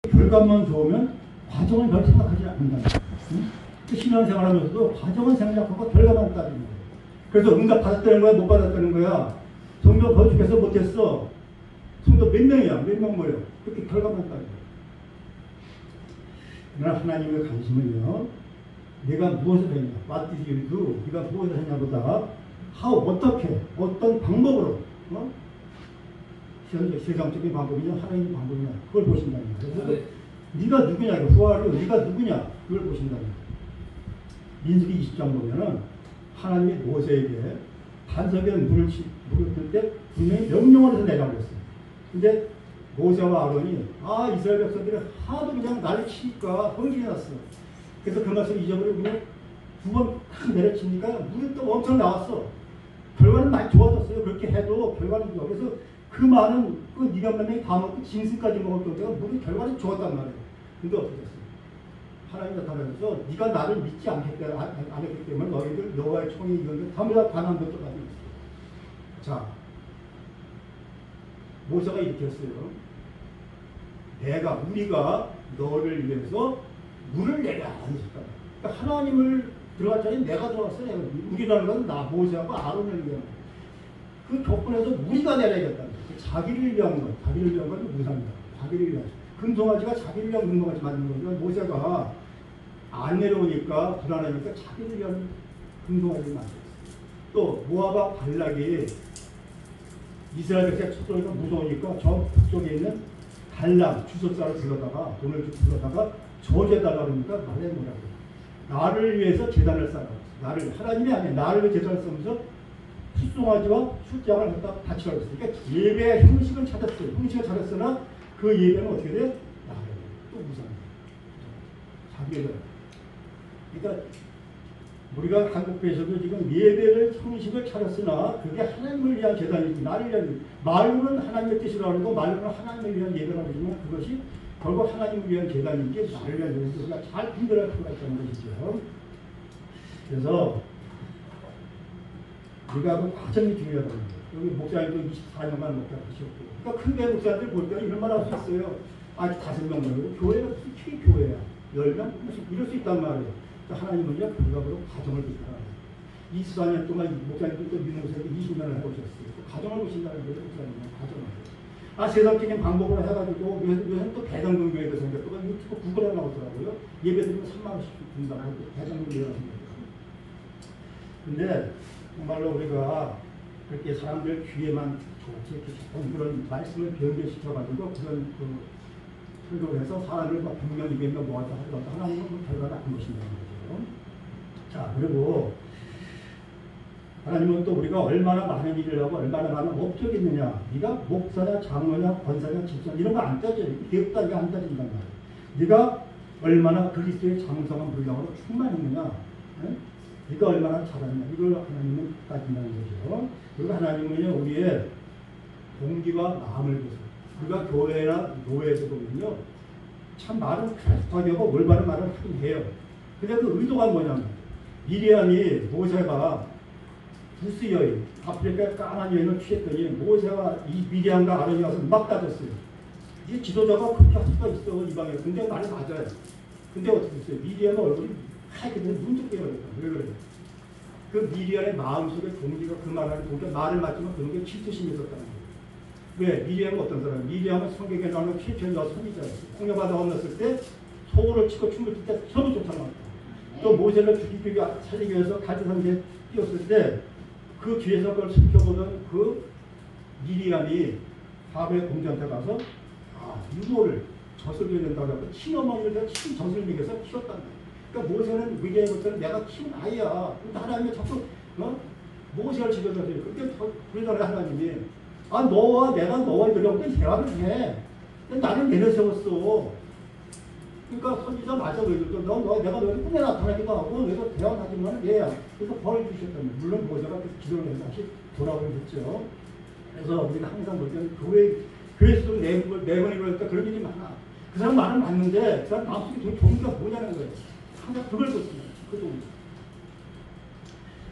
결과만 좋으면 과정을 별 생각하지 않는다. 응? 신앙생활하면서도 과정은 생각하고 결과만 따지는 거예요. 그래서 응답 받았다는 거야, 못 받았다는 거야. 성도 거룩해서 못했어. 성도 몇 명이야, 몇 명 모여. 그렇게 결과만 따지는 거예요. 그러나 하나님의 관심은요, 내가 무엇을 했냐, what did you do? 네가 무엇을 했냐보다 how, 어떻게, 어떤 방법으로, 세상적인 방법이냐, 하나님의 방법이냐, 그걸 보신다는 거예요. 그래서 네가 누구냐, 후아류, 네가 누구냐, 그걸 보신다는 거예요. 민수기 20장 보면은 하나님이 모세에게 반석에 물을 뜰 때 분명히 명령을 해서 내라고 했어요. 근데 모세와 아론이 이스라엘 백성들이 하도 그냥 나를 치니까 흥분이 났어. 그래서 그 말씀을 잊어버리고 그냥 두 번 탁 내려치니까 물이 또 엄청 나왔어. 결과는 많이 좋아졌어요. 그렇게 해도 결과는 좋아. 그래서 그 많은 그 네가 만약에 다 먹고 짐승까지 먹을 정도가 물이 결과는 좋았단 말이에요. 근데 어떻게 됐어요? 하나님 나타나면서 네가 나를 믿지 않기 때문에 너희들 여호와의 총이 이건데 전부 다 가나안 것도 가지고 있어. 자, 모세가 이렇게 했어요. 우리가 너를 위해서 물을 내라. 그러니까 하나님을 들어갔자니 내가 들어갔어요. 우리라는 건 모세하고 아론을 위한 그 조건에서 우리가 내려야겠다. 자기를 위한 것, 자기를 위한 건 무상이다. 자기를 위한 금송아지가 자기를 위한 금송아지 만든 거니까 모세가 안 내려오니까 불안하니까 자기를 위한 금송아지를 만들었어요. 또 모아바 발락이 이스라엘 백성이 쳤으니까 무서우니까 저 북쪽에 있는 발람 주석사를 불러다가 돈을 주고 불러다가 저주해달라고 그러니까 말해 뭐라고 나를 위해서 제단을 쌓아. 나를 하나님이 아니야. 나를 위해 제단을 쌓으면서 숫송아지와 숫장을 갖다 바치라고 했어요. 그러니까 예배의 형식을 찾았어요. 형식을 찾았으나 그 예배는 어떻게 돼? 또 무상이에요. 자기가. 그러니까 우리가 한국교회에서도 지금 예배를 형식을 찾았으나 그게 하나님을 위한 제단이지 나를 위한 말로는 하나님의 뜻이라고 하고 말로는 하나님을 위한 예배라고 하지만 그것이 결국 하나님을 위한 제단인지 나를 위한 제단인지 우리가 잘 분별할 필요가 있다는 것이죠. 그래서 우리가 그 과정이 중요하다는 거예요. 여기 목사님도 24년만 목사하셨고 그러니까 큰교회 목사님들 볼 때는 이런 말 할 수 있어요. 5명 말고 교회가 무슨 교회야. 10명? 이럴 수 있단 말이에요. 하나님은요, 불가으로 가정을 보신다는 거예요. 24년 동안 목사님도 또 민목사님도 20년을 해보셨어요. 또 가정을 보신다는 거예요, 목사님은. 가정을. 세상적인 방법으로 해가지고, 요새는 또 대장금교회도 생겼고, 유튜브 구글에 나오더라고요. 예배 드리면 3만원씩 준다고 대장금교회가 생겼어요. 근데, 정말로 우리가 그렇게 사람들 귀에만 좋게 그런 말씀을 변개시켜가지고, 그런 설교를 해서 사람을 막 100명, 200명 모아서 하더라도 하나님은 그 결과가 안 보신다는 거죠. 자, 그리고 하나님은 또 우리가 얼마나 많은 일을 하고 얼마나 많은 업적이 있느냐. 네가 목사냐, 장로냐, 권사냐, 집사냐 이런 거 안 따져요. 기업다 이거 안 따진단 말이에요. 네가 얼마나 그리스도의 장성한 분량으로 충만했느냐. 네? 네가 얼마나 잘하느냐. 이걸 하나님은 따진다는 거죠. 그리고 하나님은요, 우리의 동기와 마음을 보세요. 우리가 교회나 노예에서 보면요, 참 말은 크리스토하게 하고 올바른 말을 하긴 해요. 근데 그 의도가 뭐냐면 미리암이 모세가 부스 여인, 아프리카의 까만 여인을 취했더니 모세가 이 미리암과 아론이 와서 막 따졌어요. 이 지도자가 그렇게 할 수가 있어 이방에. 근데 말이 맞아요. 근데 어떻게 됐어요? 미리암의 얼굴이 하얗게 돼서 눈도 깨어버렸다. 왜 그래요? 그 미리암의 마음속에 동기가 그 말하는 동기가 말을 맞지만 그런 게 질투심이 있었다는 거예요. 왜? 미리암은 어떤 사람? 미리암은 성경에 나오는 최초의 여성이잖아요. 홍해바다 건넜을 때 소를 치고 춤을 출 때 서로 쫓아나왔다. 또 모세를 죽이기 살리기 위해서 갈대산에 뛰었을 때 그 뒤에서 그걸 지켜보던 그 미리암이 바로의 공주한테 가서 유모를 젖을 된다고 하고 친어머니를 친 젖을 먹여서 키웠단 말이야. 그러니까 모세는 미리암부터는 내가 키운 아이야. 근데 하나님이 자꾸 모세를 지켜줘야 돼요. 그때 그러잖아요 하나님이. 너와 이러고 대화를 해. 나를 내려세웠어. 그러니까 선지자 맞아. 내가 너희 꿈에 나타나기도 하고, 그래서 대화를 하지만 얘야. 그래서 벌을 주셨다면. 물론 모세가 기도를 해서 다시 돌아오긴 했죠. 그래서 우리가 항상 볼 때는 교회에서도 네 번이 그러니까 그런 일이 많아. 그 사람 말은 맞는데, 그 사람 마음속에 좀 동기가 뭐냐는 거예요. 항상 그걸 보시면. 그 동기.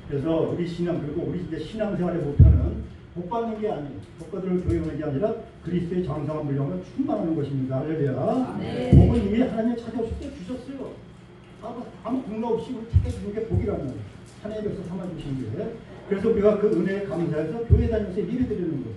그래서 우리 신앙, 그리고 우리 이제 신앙생활의 목표는 복 받는 게 아니에요. 복받을 교육하는 게 아니라 그리스도의 장성한 물량으로 충만하는 것입니다. 할렐루야. 복은 이미 하나님이 찾아오실 때 주셨어요. 아무 공로 없이 우리 택해 주신 게 복이라는 거예요. 하나님께서 삼아주신 게. 그래서 우리가 그 은혜에 감사해서 교회 다니면서 예배 드리는 거예요.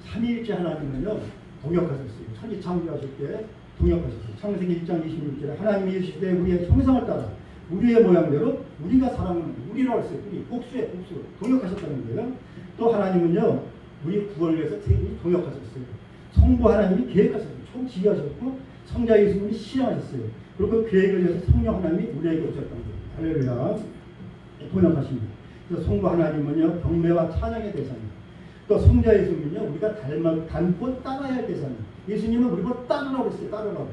삼위일체 하나님은요 동역하셨어요. 천지 창조하실 때 동역하셨어요. 창세기 1장 26절에 하나님이 이르실 때 우리의 형상을 따라 우리의 모양대로 우리가 사랑하는 우리라고 했어요. 우리 복수에 복수 동역하셨다는 거예요. 또 하나님은요 우리 구원을 위해서 세분이 동역하셨어요. 성부 하나님이 계획하셨어요. 총 지휘하셨고 성자 예수님이 실행하셨어요. 그리고 그 계획을 위해서 성령 하나님이 우리에게 오셨다는 거예요. 할렐루야. 동역하십니다. 그래서 성부 하나님은요 경배와 찬양의 대상이에요. 또 성자 예수님은요 우리가 닮고 따라야 할 대상이에요. 예수님은 우리가 따르라고 했어요. 따르라고.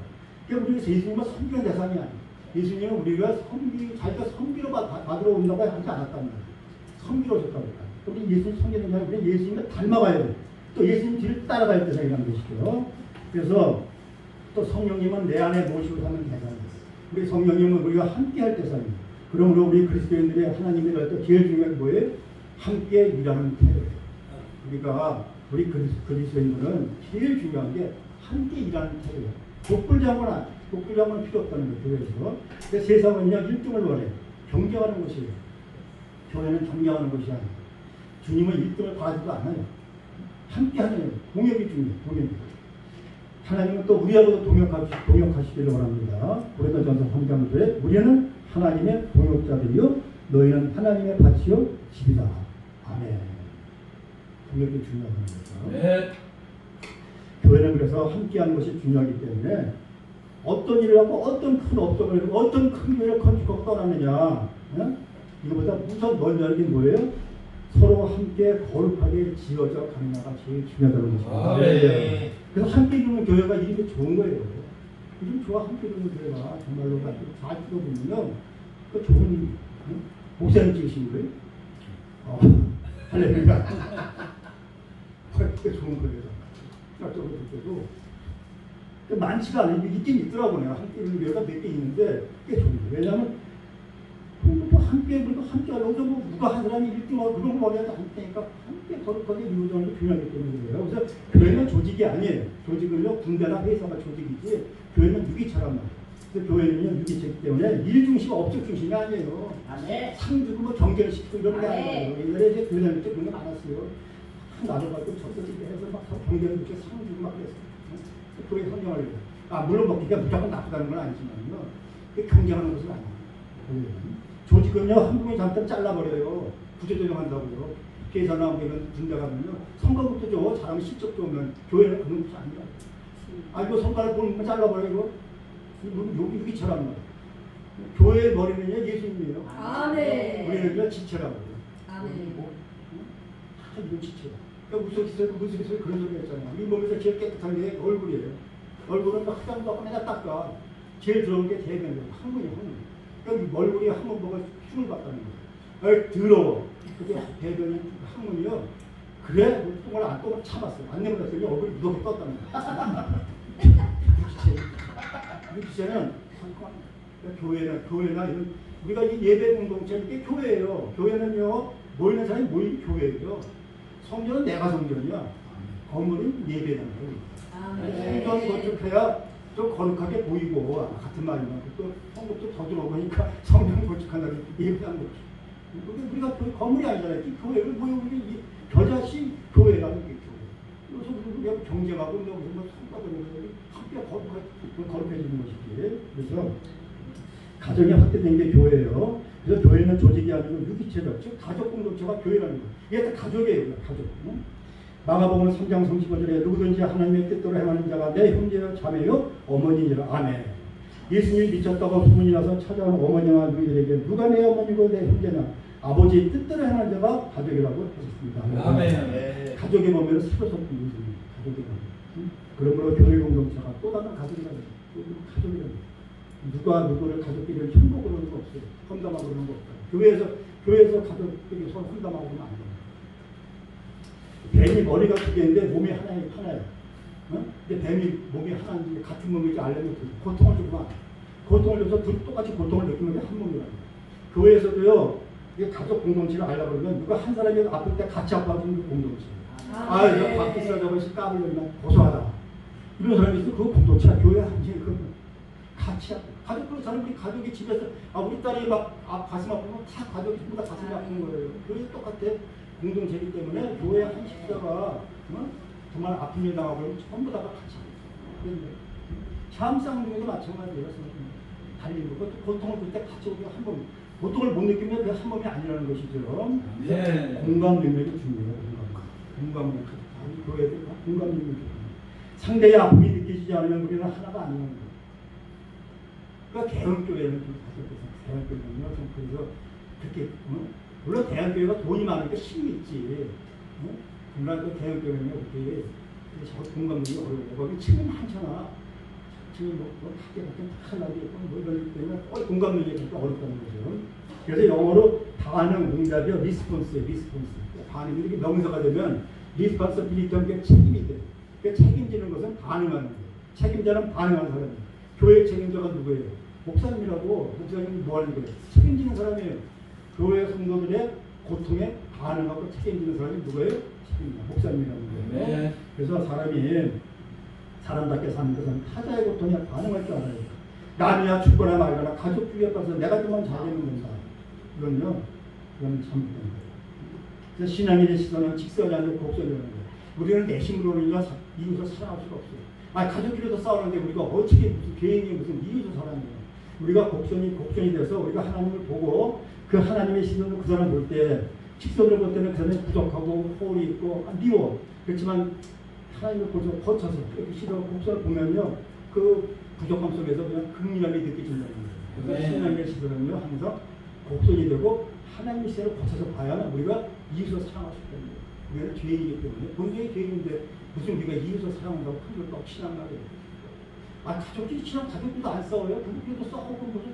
그러니까 우리가 예수님은 섬기는 대상이 아니에요. 예수님은 우리가 자기가 섬기러 받으러 온다고 하지 않았단 말이에요. 섬기러 오셨다고 했다. 우리 예수님 섬기는 게 아니라 예수님을 닮아가야 돼요. 또 예수님 뒤를 따라가야 할 대상이라는 것이죠. 그래서 또 성령님은 내 안에 모시고 사는 대상이에요. 우리 성령님은 우리가 함께 할 대상이에요. 그러므로 우리 그리스도인들이 하나님을 할 때 제일 중요한 게 뭐예요? 함께 일하는 태도예요. 우리 그리스도인들은 제일 중요한 게 함께 일하는 태도예요. 독불장은 필요 없다는 거예요. 그래서 세상은요 1등을 원해요. 경쟁하는 것이에요. 교회는 경쟁하는 것이 아니에요. 주님은 1등을 바라지도 않아요. 함께 하는 거예요. 동역이 중요해요. 동역이. 하나님은 또 우리하고도 동역하시기를 원합니다. 고린도전서 3장 9절에 우리는 하나님의 동역자들이요 너희는 하나님의 밭이요 집이다. 아멘. 동역이 중요하다는 거죠. 네. 교회는 그래서 함께하는 것이 중요하기 때문에 어떤 일을 하고 어떤 큰 업적을 하고 어떤 큰 교회를 건축하고 떠나느냐 이거보다 우선 먼저 하는 게 뭐예요? 서로 함께 거룩하게 지어져 가는 나가 제일 중요하다는 것입니다. 네. 그래서 함께 이루는 교회가 이름이 좋은 거예요. 이름 좋아 함께 이루는 교회가 정말로 잘 찍어보면요 그 좋은 목사님 찍으신 거예요. 할렐루야. 그게 좋은 거예요. 적으로 볼 때도 많지가 않아요. 있긴 있더라고요. 함께 있는 교회가 몇 개 있는데 꽤 좋은 거예요. 왜냐하면 함께 하려고 뭐 누가 한 사람이 1등하고 그런 거 원하지 않으니까 함께 거룩하게 이루어지는 게 중요하기 때문에 그래요. 그래서 교회는 조직이 아니에요. 조직은요 군대나 회사가 조직이지 교회는 유기체란 말이에요. 그래서 교회는요 유기체이기 때문에 일 중심, 업적 중심이 아니에요. 상 주고 뭐 경쟁을 시키고 이런 게 아니에요. 옛날에 이제 교회 다닐 때 그런 게 많았어요. 나도 갖고 저서지게 해서 막 경쟁을 이렇게 상 주고 막 그랬어요. 교회 성경을 물론 먹기가 무조건 나쁘다는 건 아니지만요. 경쟁하는 것은 아니에요. 조직은요 한국이 잠깐 잘라버려요. 구조조정한다고요. 계산하고 이런 군대 가면요 선거부터 줘. 잘하면 실적 좋으면 교회는 그런 것이 아니야. 이거 손가락 보는 잘라버리고 여기 유기체란 말이에요. 교회의 머리는요 예수님이에요. 아멘. 우리는요 지체라고 해요. 아멘. 이거 지체다. 그러니까 무속에서 그런 소리 했잖아요. 이 몸에서 제일 깨끗한 게 얼굴이에요. 얼굴은 화장도 하고 맨날 닦아. 제일 더러운 게 대변이에요. 항문이에요. 그러니까 얼굴이 항문 보고 흉을 봤다는 거예요. 더러워. 그게 대변이 항문이요. 그래? 똥을 참았어요. 안 내밀었더니 얼굴이 무겁게 떴다는 거예요. 유기체는 교회나 이런 우리가 이 예배 공동체 이게 교회예요. 교회는요 모이는 사람이 모이는 교회예요. 성전은 내가 성전이야. 건물은 예배당이에요. 성전 건축해야 좀 거룩하게 보이고 같은 말이면 또 성급도 더 들어보니까 성전 건축한다고 예배당 건축. 우리가 건물이 아니잖아요. 이 교회를 모여보니 겨자씨 교회라는 게 교회. 그래서 우리가 경쟁하고 무슨 뭐 성과적으로 함께 거룩해지는 것이지. 그래서 가정이 확대된 게 교회예요. 그래서 교회는 조직이 아니고 유기체적, 즉 가족 공동체가 교회라는 거예요. 이게 다 가족이에요. 가족. 마가복음 3장 35절에 누구든지 하나님의 뜻대로 행하는 자가 내 형제요 자매요 어머니니라. 아멘. 예수님이 미쳤다고 소문이 나서 찾아온 어머니와 누이들에게 누가 내 어머니고 내 형제냐 아버지의 뜻대로 행하는 자가 가족이라고 하셨습니다. 아멘. 가족의 몸에는 새로 섞인 예수님. 가족의 몸. 그러므로 교회 공동체가 또 다른 가족이라는 거예요. 가족이라는 거예요. 누가 누구를 가족끼리 형복으로 하는 거 없어요. 험담하고 그러는 거 없어요. 교회에서 가족끼리 서로 험담하고 그러면 안 돼요. 뱀이 머리가 두 개인데 몸이 하나예요. 근데 뱀이 몸이 하나인지 같은 몸인지 알려면 고통을 주구만. 고통을 줘서 둘 똑같이 고통을 느끼는 게 한 몸이라는 거예요. 교회에서도요 이게 가족 공동체를 하려고 그러면 누가 한 사람이 아플 때 같이 아파하는 그 공동체. 이거 밖에 있어서 까불 열면 고소하다. 이런 사람이 있으면 그 공동체가 교회 한지 그 같이 가족으로 저는 우리 가족이 집에서 우리 딸이 막 가슴 아프면 다 가족이 전부 다 가슴이 아픈 거예요. 그게 똑같아. 공동체이기 때문에 교회 한 식사가 정말 아픈 일 당하고 그러면 전부 다가 같이 하는 거예요. 샤암쌍둥이도 마찬가지예요. 달리는 거. 고통을 볼 때 같이 오면 한 번. 고통을 못 느끼면 그게 한 몸이 아니라는 것이죠. 네. 공감 능력이 중요해요. 공감 능력. 교회도 공감 능력이 중요해요. 상대의 아픔이 느껴지지 않으면 우리는 하나가 아니라는 거예요. 그러니까 대형교회는 좀 대형교회는요. 좀 그래서 그렇게 물론 대형교회가 돈이 많으니까 힘이 있지. 그러나 그 대형교회는 그렇게 공감 능력이 어려워요. 거기 층이 많잖아. 층이 학교 같은 하나도 있고 이런 때문에 공감 능력이 좀 어렵다는 거죠. 그래서 영어로 반응, 응답이요. 리스폰스예요. 리스폰스. 반응이 이렇게 명사가 되면 리스폰스빌리티는 게 책임이 돼. 그 책임지는 것은 반응하는 거예요. 책임자는 반응하는 사람이에요. 교회 책임자가 누구예요? 목사님이라고. 목사님이 뭐 하는 거예요? 책임지는 사람이에요. 교회 성도들의 고통에 반응하고 책임지는 사람이 누구예요? 책임자. 목사님이라는 거예요. 네. 그래서 사람답게 사는 것은 타자의 고통에 반응할 줄 알아요. 남이야 죽거나 말거나 가족 주위에 가서 내가 좀만 잘되는 건다. 그건 잘못된 거예요. 그래서 신앙인의 시선은 직선이 아니고 곡선이라는 거예요. 우리는 내심으로는요 이웃을 사랑할 수가 없어요. 가족끼리도 싸우는데 우리가 어떻게 무슨 개인이 무슨 이웃을 사랑해요. 우리가 곡선이 돼서 우리가 하나님을 보고 그 하나님의 시선으로 그 사람 볼 때 직선으로 볼 때는 그 사람이 부족하고 홀이 있고 미워. 그렇지만 하나님을 거쳐서 이렇게 시선 곡선을 보면요 그 부족함 속에서 그냥 극렬함이 느껴진다는 거예요. 그래서 신앙의 시선은요 항상 곡선이 되고 하나님의 시선을 거쳐서 봐야만 우리가 이웃을 사랑할 수 있다는 거예요. 우리는 죄인이기 때문에 본성이 죄인인데 무슨 우리가 이웃을 사랑한다고 큰걸 또 신앙하게 돼요. 가족끼리 친한 가족들도 안 싸워요. 부부끼리도 싸우고 무슨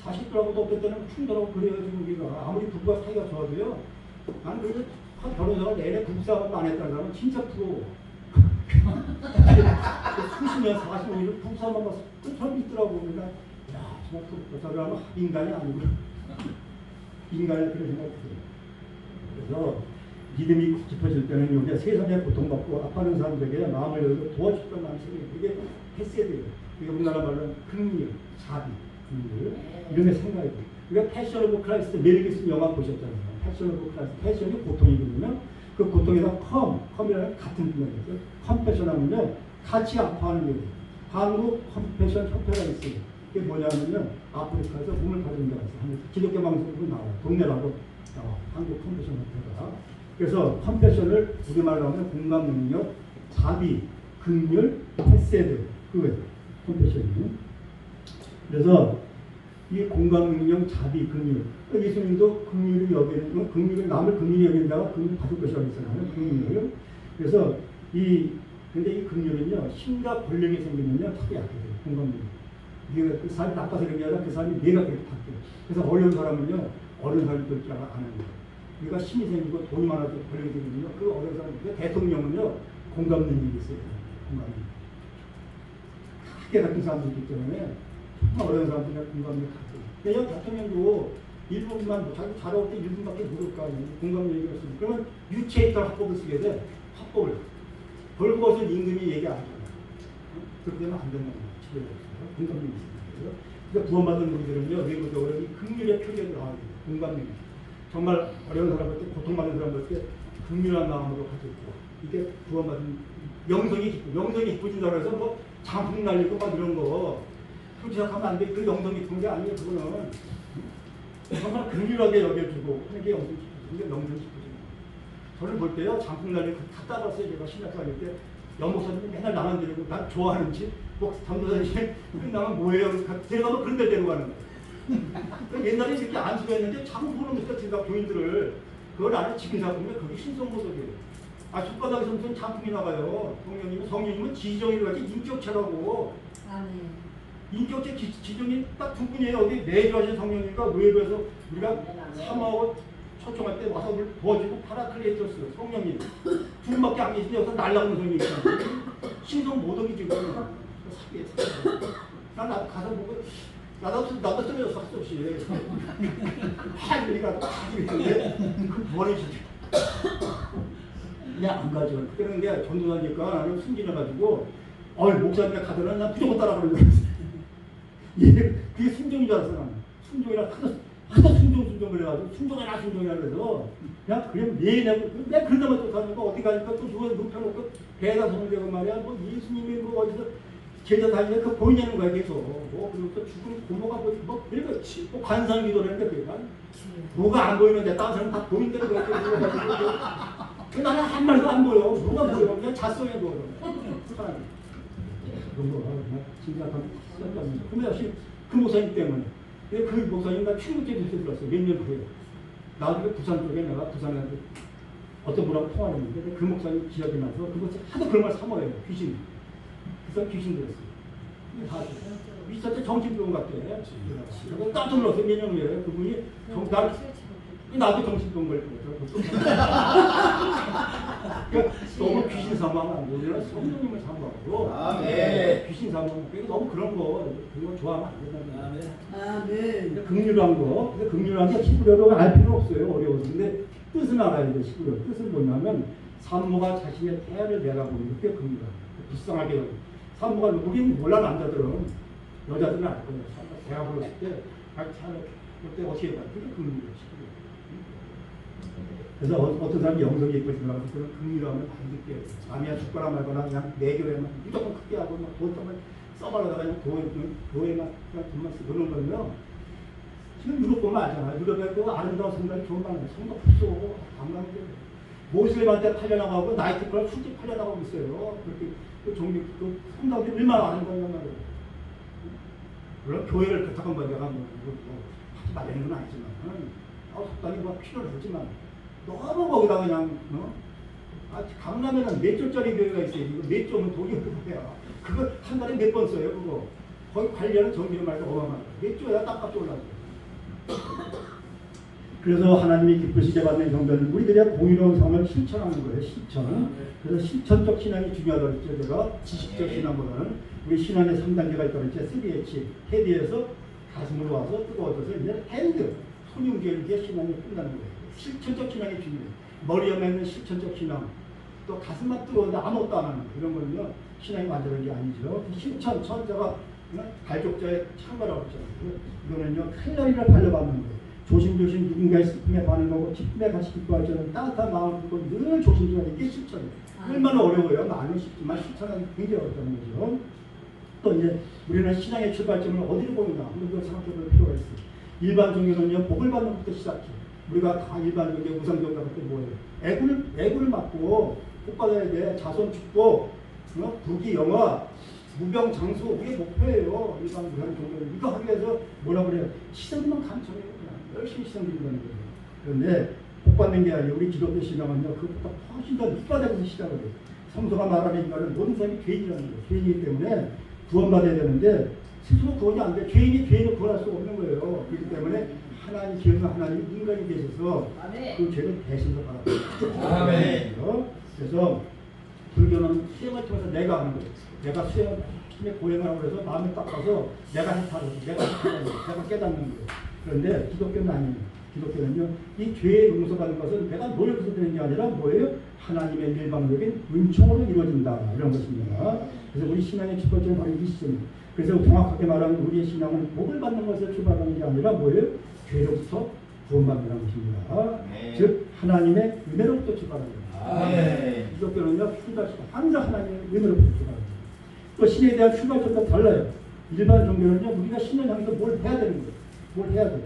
자식들하고도 어떨 때는 충돌하고 그래요. 지금 우리가 아무리 부부가 사이가 좋아도요. 나는 그래서 결혼생활 내내 부부싸움 안 했다는 사람은 진짜 부러워. 수십 년 45년 부부싸움만 봐서 저는 있더라고. 그러니까 야 정말 그 사람은 인간이 아니고 인간의 그런 생각이 들어요. 그래서 믿음이 깊어질 때는 우리가 세상에 고통받고 아파하는 사람들에게 마음을 열고 도와주던 마음이 그게 했어야 돼요. 그게 우리나라 말로는 긍휼, 자비, 긍휼 이런 게 생각이 돼요. 우리가 패션 오브 크라이스트 메리 깁슨 영화 보셨잖아요. 패션 오브 크라이스트 패션이 고통이거든요. 그 고통에다 컴이라는 같은 분야예요. 컴패션 하면요 같이 아파하는 거예요. 한국 컴패션 협회가 있어요. 그게 뭐냐면요 아프리카에서 몸을 가진 데가 있어요. 기독교 방송으로 나와요. 동네라고 나와. 한국 컴패션 협회가. 그래서 컴패션을 우리말로 하면 공감 능력, 자비, 긍휼, 헤세드 그거예요. 컴패션이. 그래서 이 공감 능력, 자비, 긍휼. 예수님도 긍휼을 여기는 긍휼을 남을 긍휼히 여기는 자가 긍휼 받을 것이라고 했잖아요. 긍휼을. 그래서 근데 이 긍휼은요 힘과 권력이 생기면요 되게 약해요. 공감 능력. 네가 그 사람이 나빠서 그런 게 아니라 그 사람이 내가 그렇게 바뀌어요. 그래서 어려운 사람은요 어려운 사람이 될 줄 아는 거예요. 우리가 힘이 생기고 돈이 많아서 권력이 생기면요 그 어려운 사람 대통령은요 공감 능력이 있어요. 공감 능력. 크게 같은 사람들이 있기 때문에 정말 어려운 사람들이 공감 능력이 갖고 있어요. 대통령도 1분만 자기 잘하고 때 1분밖에 모를 거 아니에요. 공감 능력이 없으면 그러면 유체이터 합법을 쓰게 돼. 합법을. 벌고 것은 임금이 얘기 안 하잖아요. 그렇게 되면 안 된다는 거예요. 집에 없어요. 공감 능력이 있습니다. 그러니까 구원받은 우리들은요 외부적으로 이 긍휼의 표現을 하게 돼요. 공감 능력. 정말 어려운 사람한테 고통받는 사람한테 긍휼한 마음으로 가지고 이게 구원받은 영성이 깊어진다고 해서 뭐 장풍 날리고 막 이런 거 그렇게 생각하면 안 돼. 그 영성이 깊은 게 아니에요. 그거는 정말 긍휼하게 여겨주고 하는 게 영성이 깊어지는 게 영성이 깊어지는 거예요. 저를 볼 때요 장풍 날리고 다 따라왔어요. 제가 신학 다닐 때 연목사님이 맨날 나만 데리고 난 좋아하는지 뭐 전도사님이 나면 뭐예요? 데려가면 그런 데 데려가는 거예요. 옛날에 이렇게 안수했는데 자꾸 보는 거죠. 제가 교인들을 그걸 안에 지금 생각하면 그게 신성모독이에요. 손바닥에서 무슨 장풍이 나가요. 성령님은 지정이를 가지 인격체라고. 인격체 지정이 딱 두 분이에요. 어디 내주하신 성령님과 외부에서 우리가 사모하고 초청할 때 와서 도와주고 파라클레이토스 성령님 두 분밖에 안 계신데 여기서 날라오는 성령이 있잖아요. 신성모독이 지금 사기에 난 가서 보고 나도 떨어졌어, 할 수 없이. 하니까 딱 이랬는데, 그 버리지. 그냥 안 가죠. 그러는 게 전도사니까 나는 순진해가지고, 목사님이 가더라. 난 무조건 따라가는 거야. 그게 순종인 줄 알았어, 나는. 순종이라 하도 순종 그래가지고, 순종이라 그래서, 그냥 매일 그러다만 또 가니까 어디 가니까 또 누가 눕혀놓고 배에다 손을 대고 말이야. 뭐 예수님이 뭐 어디서 제자 다니는 그 보이냐는 거야, 계속. 그리고 또 죽은 고모가 뭐 이런 거, 관상 기도를 했는데, 그니까. 뭐가 안 보이는데, 다른 사람 다 보이는 대로 그렇게 물어가지고. 나는 한 말도 안 보여. 뭐가 보여. 그냥 잣속에 보여. 그런 거, 진짜 썼답니다. 근데 역시 그 목사님 때문에. 근데 그 목사님 나 충격적인 소리 들었어. 몇 년 후에. 나중에 부산 쪽에 내가 부산에 어떤 분하고 통화를 했는데 그 목사님 기억이 나서 그것이 하도 그런 걸 사모해요. 귀신. 그래서 귀신 들었어요. 다 있었대. 정신병원 갔대. 그래서 깜짝 놀랐어요. 몇 년 후에 그분이 나도 정신병원 걸렸거든. 그러니까 너무 귀신 사모하면 안 되고 우리는 성령님을 사모하고 귀신 사모하면 너무 그런 거 좋아하면 안 된다는 거예요. 긍휼한 거. 근데 긍휼한 게 히브리어로 알 필요 없어요. 어려워서. 근데 뜻은 알아야 돼요. 히브리어. 뜻은 뭐냐면 산모가 자신의 태아를 내라고 하는 게 긍휼한 거예요. 불쌍하게. 산모가 우리는 몰라 남자들은. 여자들은 알 거예요. 산모가 대화 불렀을 때 태아를 그때 어떻게 해야 그게 긍휼이에요. 그래서 어떤 사람이 영성이 예뻐지더라도 그런 긍휼함을 많이 느껴요. 남이야 죽거나 말거나 그냥 내 교회만 무조건 크게 하고 막 돈 정말 써발라다가 그냥 교회만 그냥 돈만 쓰고 그런 거는요. 지금 유럽 보면 알잖아요. 유럽에 그 아름다운 성당이 좋은 많아요. 성당 없어. 관광객. 모슬림한테 팔려나가고 나이트클럽 술집 팔려나가고 있어요. 그렇게 그 종교 그 성당들이 얼마나 아름다운 말이에요. 물론 교회를 부탁한 건 내가 뭐 하지 말라는 건 아니지만 적당히 뭐 필요는 하지만 너무 거기다 그냥 강남에는 몇 조짜리 교회가 있어요. 이거 몇 조면 돈이 얼마야. 그거 한 달에 몇 번 써요. 그거 거기 관리하는 전기료 말고 어마어마한 몇 조야 딱값이 올라가요. 그래서 하나님이 기쁘시게 받는 형제는 우리들의 공의로운 삶을 실천하는 거예요. 실천. 그래서 실천적 신앙이 중요하다고 했죠. 제가 지식적 신앙보다는 우리 신앙의 3단계가 있다고 했죠. 3H. 헤드에서 가슴으로 와서 뜨거워져서 이제 핸드. 손이 움직이는 게 신앙이 끝나는 거예요. 실천적 신앙이 중요해요. 머리에 있는 실천적 신앙. 또 가슴만 뜨거운데 아무것도 안 하는 거. 이런 거는요. 신앙이 완전한 게 아니죠. 실천, 천자가 갈족자의 참가라고 했잖아요. 이거는요. 칼로리를 발려받는 거예요. 조심조심 누군가의 슬픔에 반응하고 기쁨에 같이 기뻐할 줄은 따뜻한 마음을 두고 늘 조심조심 이게 실천이에요. 얼마나 어려워요. 말은 쉽지만 실천은 굉장히 어렵다는 거죠. 또 이제 우리는 신앙의 출발점을 어디로 보느냐. 우리가 생각해 볼 필요가 있어요. 일반 종교는요. 복을 받는 것부터 시작해. 우리가 다 일반 종교, 우상 종교 같은 게 뭐예요? 애구를 맞고 복 받아야 돼. 자손 축복, 부귀 영화, 무병 장수 이게 목표예요. 일반 우상 종교는 이거 하기 위해서 뭐라 그래요? 시선만 감춰요. 열심히 시선 드린다는 거예요. 그런데 복 받는 게 아니에요. 우리 기독교 신앙은요. 그것보다 훨씬 더 밑바닥에서 시작을 해요. 성서가 말하는 이말은 모든 사람이 죄인이라는 거예요. 죄인이기 때문에 구원받아야 되는데 스스로 구원이 안 돼. 죄인이 죄인을 구원할 수가 없는 거예요. 그렇기 때문에 하나님 기억은 하나님 인간이 되셔서 그 죄를 대신서 받았어요. 아멘. 그래서 불교는 수행을 통해서 내가 하는 거예요. 내가 수행을 고행을 하고 그래서 마음을 딱 가서 내가 해탈해서 내가 깨닫는 거예요. 그런데 기독교는 아니에요. 기독교는요, 이 죄의 용서받는 것은 내가 노력해서 되는 게 아니라 뭐예요? 하나님의 일방적인 은총으로 이루어진다. 이런 것입니다. 그래서 우리 신앙의 출발점은 바로 이 시점이에요. 그래서 정확하게 말하면 우리의 신앙은 복을 받는 것에 출발하는 게 아니라 뭐예요? 죄로부터 구원받는 것입니다. 즉 하나님의 은혜로부터 출발하는 겁니다. 기독교는요, 항상 하나님의 은혜로부터 출발합니다. 또 신에 대한 출발점도 달라요. 일반 종교는요, 우리가 신을 향해서 뭘 해야 되는 거예요. 뭘 해야 돼요.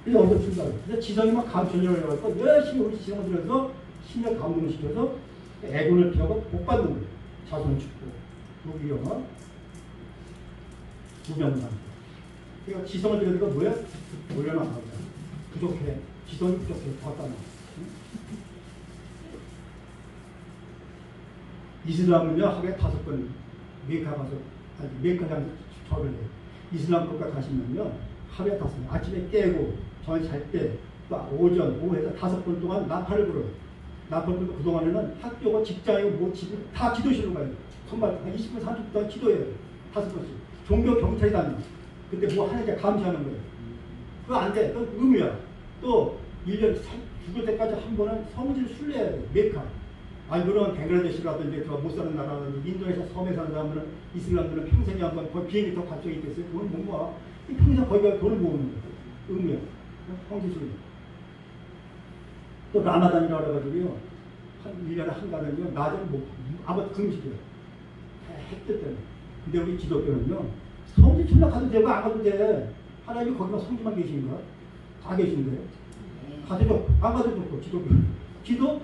그래서 어디서 출발해요. 그래서 지성이만 감천이라고 해서 열심히 우리 지성을 들여서 신을 감동을 시켜서 애군을 피하고 복 받는 거예요. 자손 축복, 부귀 영화, 무병장. 그러니까 지성을 들여서 뭐야? 올려놔. 부족해. 지성이 부족해. 더 따나. 이슬람은요, 하루에 5번 메카 가서, 메카장 절을 해요. 이슬람 국가 가시면요, 하루에 5번. 아침에 깨고, 저녁 잘 때, 또 오전, 오후에서 5번 동안 나팔을 불어요. 나팔 불고 그동안에는 학교고 직장이고 뭐 집이 다 기도실로 가요. 선발, 한 20분, 30분 동안 기도해요. 5번씩. 종교 경찰이 다녀요. 그때 뭐 하는지 감시하는 거예요. 그거 안 돼. 그건 의무야. 또 1년 죽을 때까지 한 번은 성질 순례해야 돼. 메카. 아니 물론 벵글라데시라든지 못 사는 나라라든지 인도네시아 섬에 사는 사람들은 이슬람들은 평생에 한 번 거의 비행기 더 갑자기 있겠어요. 그건 뭔가 평생 거기가 돈을 모으는 거예요. 의무야. 성질 순례. 또 라마단이라고 해가지고요. 한 1년에 한 달은요. 낮에는 뭐 아무것도 금식이에요. 핵들 때문에. 근데 우리 기독교는요. 성지 출락가도 되고 안 가도 돼. 하나님이 거기만 성지만 계신가? 다 계신데. 가도 안 가도 좋고 기독교. 기도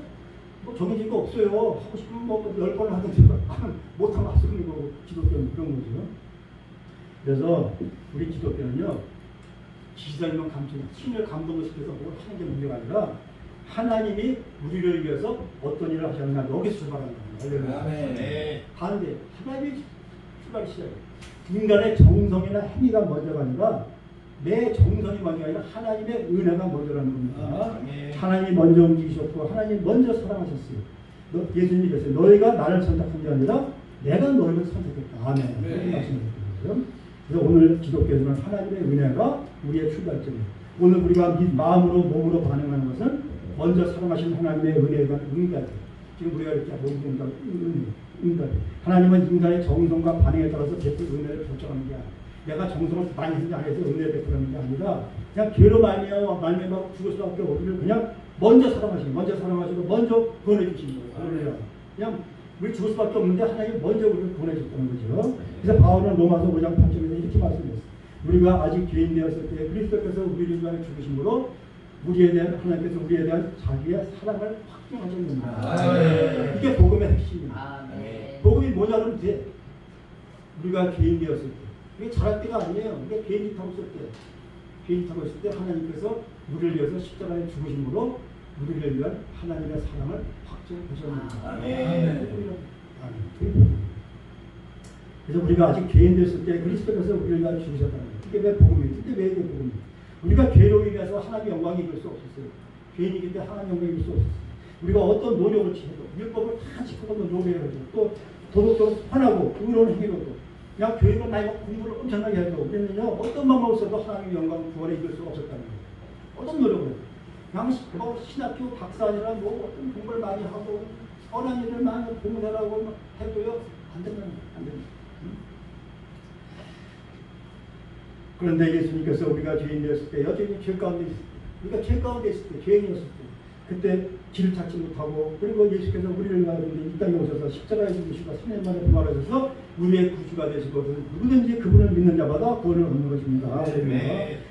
뭐 정해진 거 없어요. 하고 싶으면 뭐 10번을 하든지 못하면 안 쓰는 거고 기독교는 그런 거죠. 그래서 우리 기독교는요. 지상만 감정, 신을 감동을 시켜서 뭘 하는 게 문제가 아니라 하나님이 우리를 위해서 어떤 일을 하셨나 여기서 출발하는 겁니다. 반대 하나님이 출발 시작해요. 인간의 정성이나 행위가 먼저가 아니라 내 정성이 먼저가 아니라 하나님의 은혜가 먼저라는 겁니다. 하나님이 먼저 움직이셨고 하나님이 먼저 사랑하셨어요. 예수님이 그랬어요. 너희가 나를 선택한 게 아니라 내가 너희를 선택했다. 아멘. 그렇게 말씀하셨거든요. 그래서 오늘 기독교에서는 하나님의 은혜가 우리의 출발점이에요. 오늘 우리가 마음으로 몸으로 반응하는 것은 먼저 사랑하신 하나님의 은혜에 대한 응답이에요. 지금 우리가 이렇게 응답. 하나님은 인간의 정성과 반응에 따라서 제풀 은혜를 결정하는 게 아니에요. 내가 정성을 많이 했는지 안 해서 은혜를 베풀는 게 아니라 그냥 죄로 말미암아 죽을 수밖에 없기를 그냥 먼저 사랑하시고 먼저 보내주신 거예요. 그냥 우리 죽을 수밖에 없는데 하나님이 먼저 우리를 보내줬다는 거죠. 그래서 바울은 로마서 5장 8절에서 이렇게 말씀했어요. 우리가 아직 죄인 되었을 때 그리스도께서 우리를 위하여 죽으심으로 우리에 대한 하나님께서 우리에 대한 자기의 사랑을 확증하셨는다. 이게 복음의 핵심입니다. 복음이 뭐냐면 돼. 우리가 죄인 되었을 때 이게 잘할 때가 아니에요. 이게 비행기 타고 있을 때 하나님께서 우리를 위해서 십자가에 죽으심으로 우리를 위한 하나님의 사랑을 확증하셨습니다. 그래서 우리가 아직 죄인 됐을 때 그리스도께서 우리를 위하여 죽으셨다는 거예요. 이게 왜 복음이에요? 근데 왜 이게 복음이에요? 우리가 죄로 인해서 하나님의 영광이 입을 수 없었어요. 죄인이기 때문에 하나님의 영광이 입을 수 없었어요. 우리가 어떤 노력을 취해도 율법을 다 지키고 노력해야죠. 또 도덕적으로 선하고 의로운 행위로도 그냥 교육을 많이 공부를 엄청나게 해도 우리는요 어떤 방법을 써도 하나님의 영광 구원에 이길 수가 없었다는 거예요. 어떤 노력을 해도 그냥 뭐 신학교 박사 아니라 뭐 어떤 공부를 많이 하고 선한 일을 많이 공부하라고 해도요 안 됩니다. 그런데 예수님께서 우리가 죄인 되었을 때 여전히 죄 가운데 있을 때 우리가 죄 가운데 있을 때 죄인이었을 때 그때 길을 찾지 못하고 그리고 예수께서 우리를 위하여 이 땅에 오셔서 십자가에 죽으시고 3년 만에 부활하셔서 우리의 구주가 되시고 누구든지 그분을 믿는 자마다 구원을 얻는 것입니다.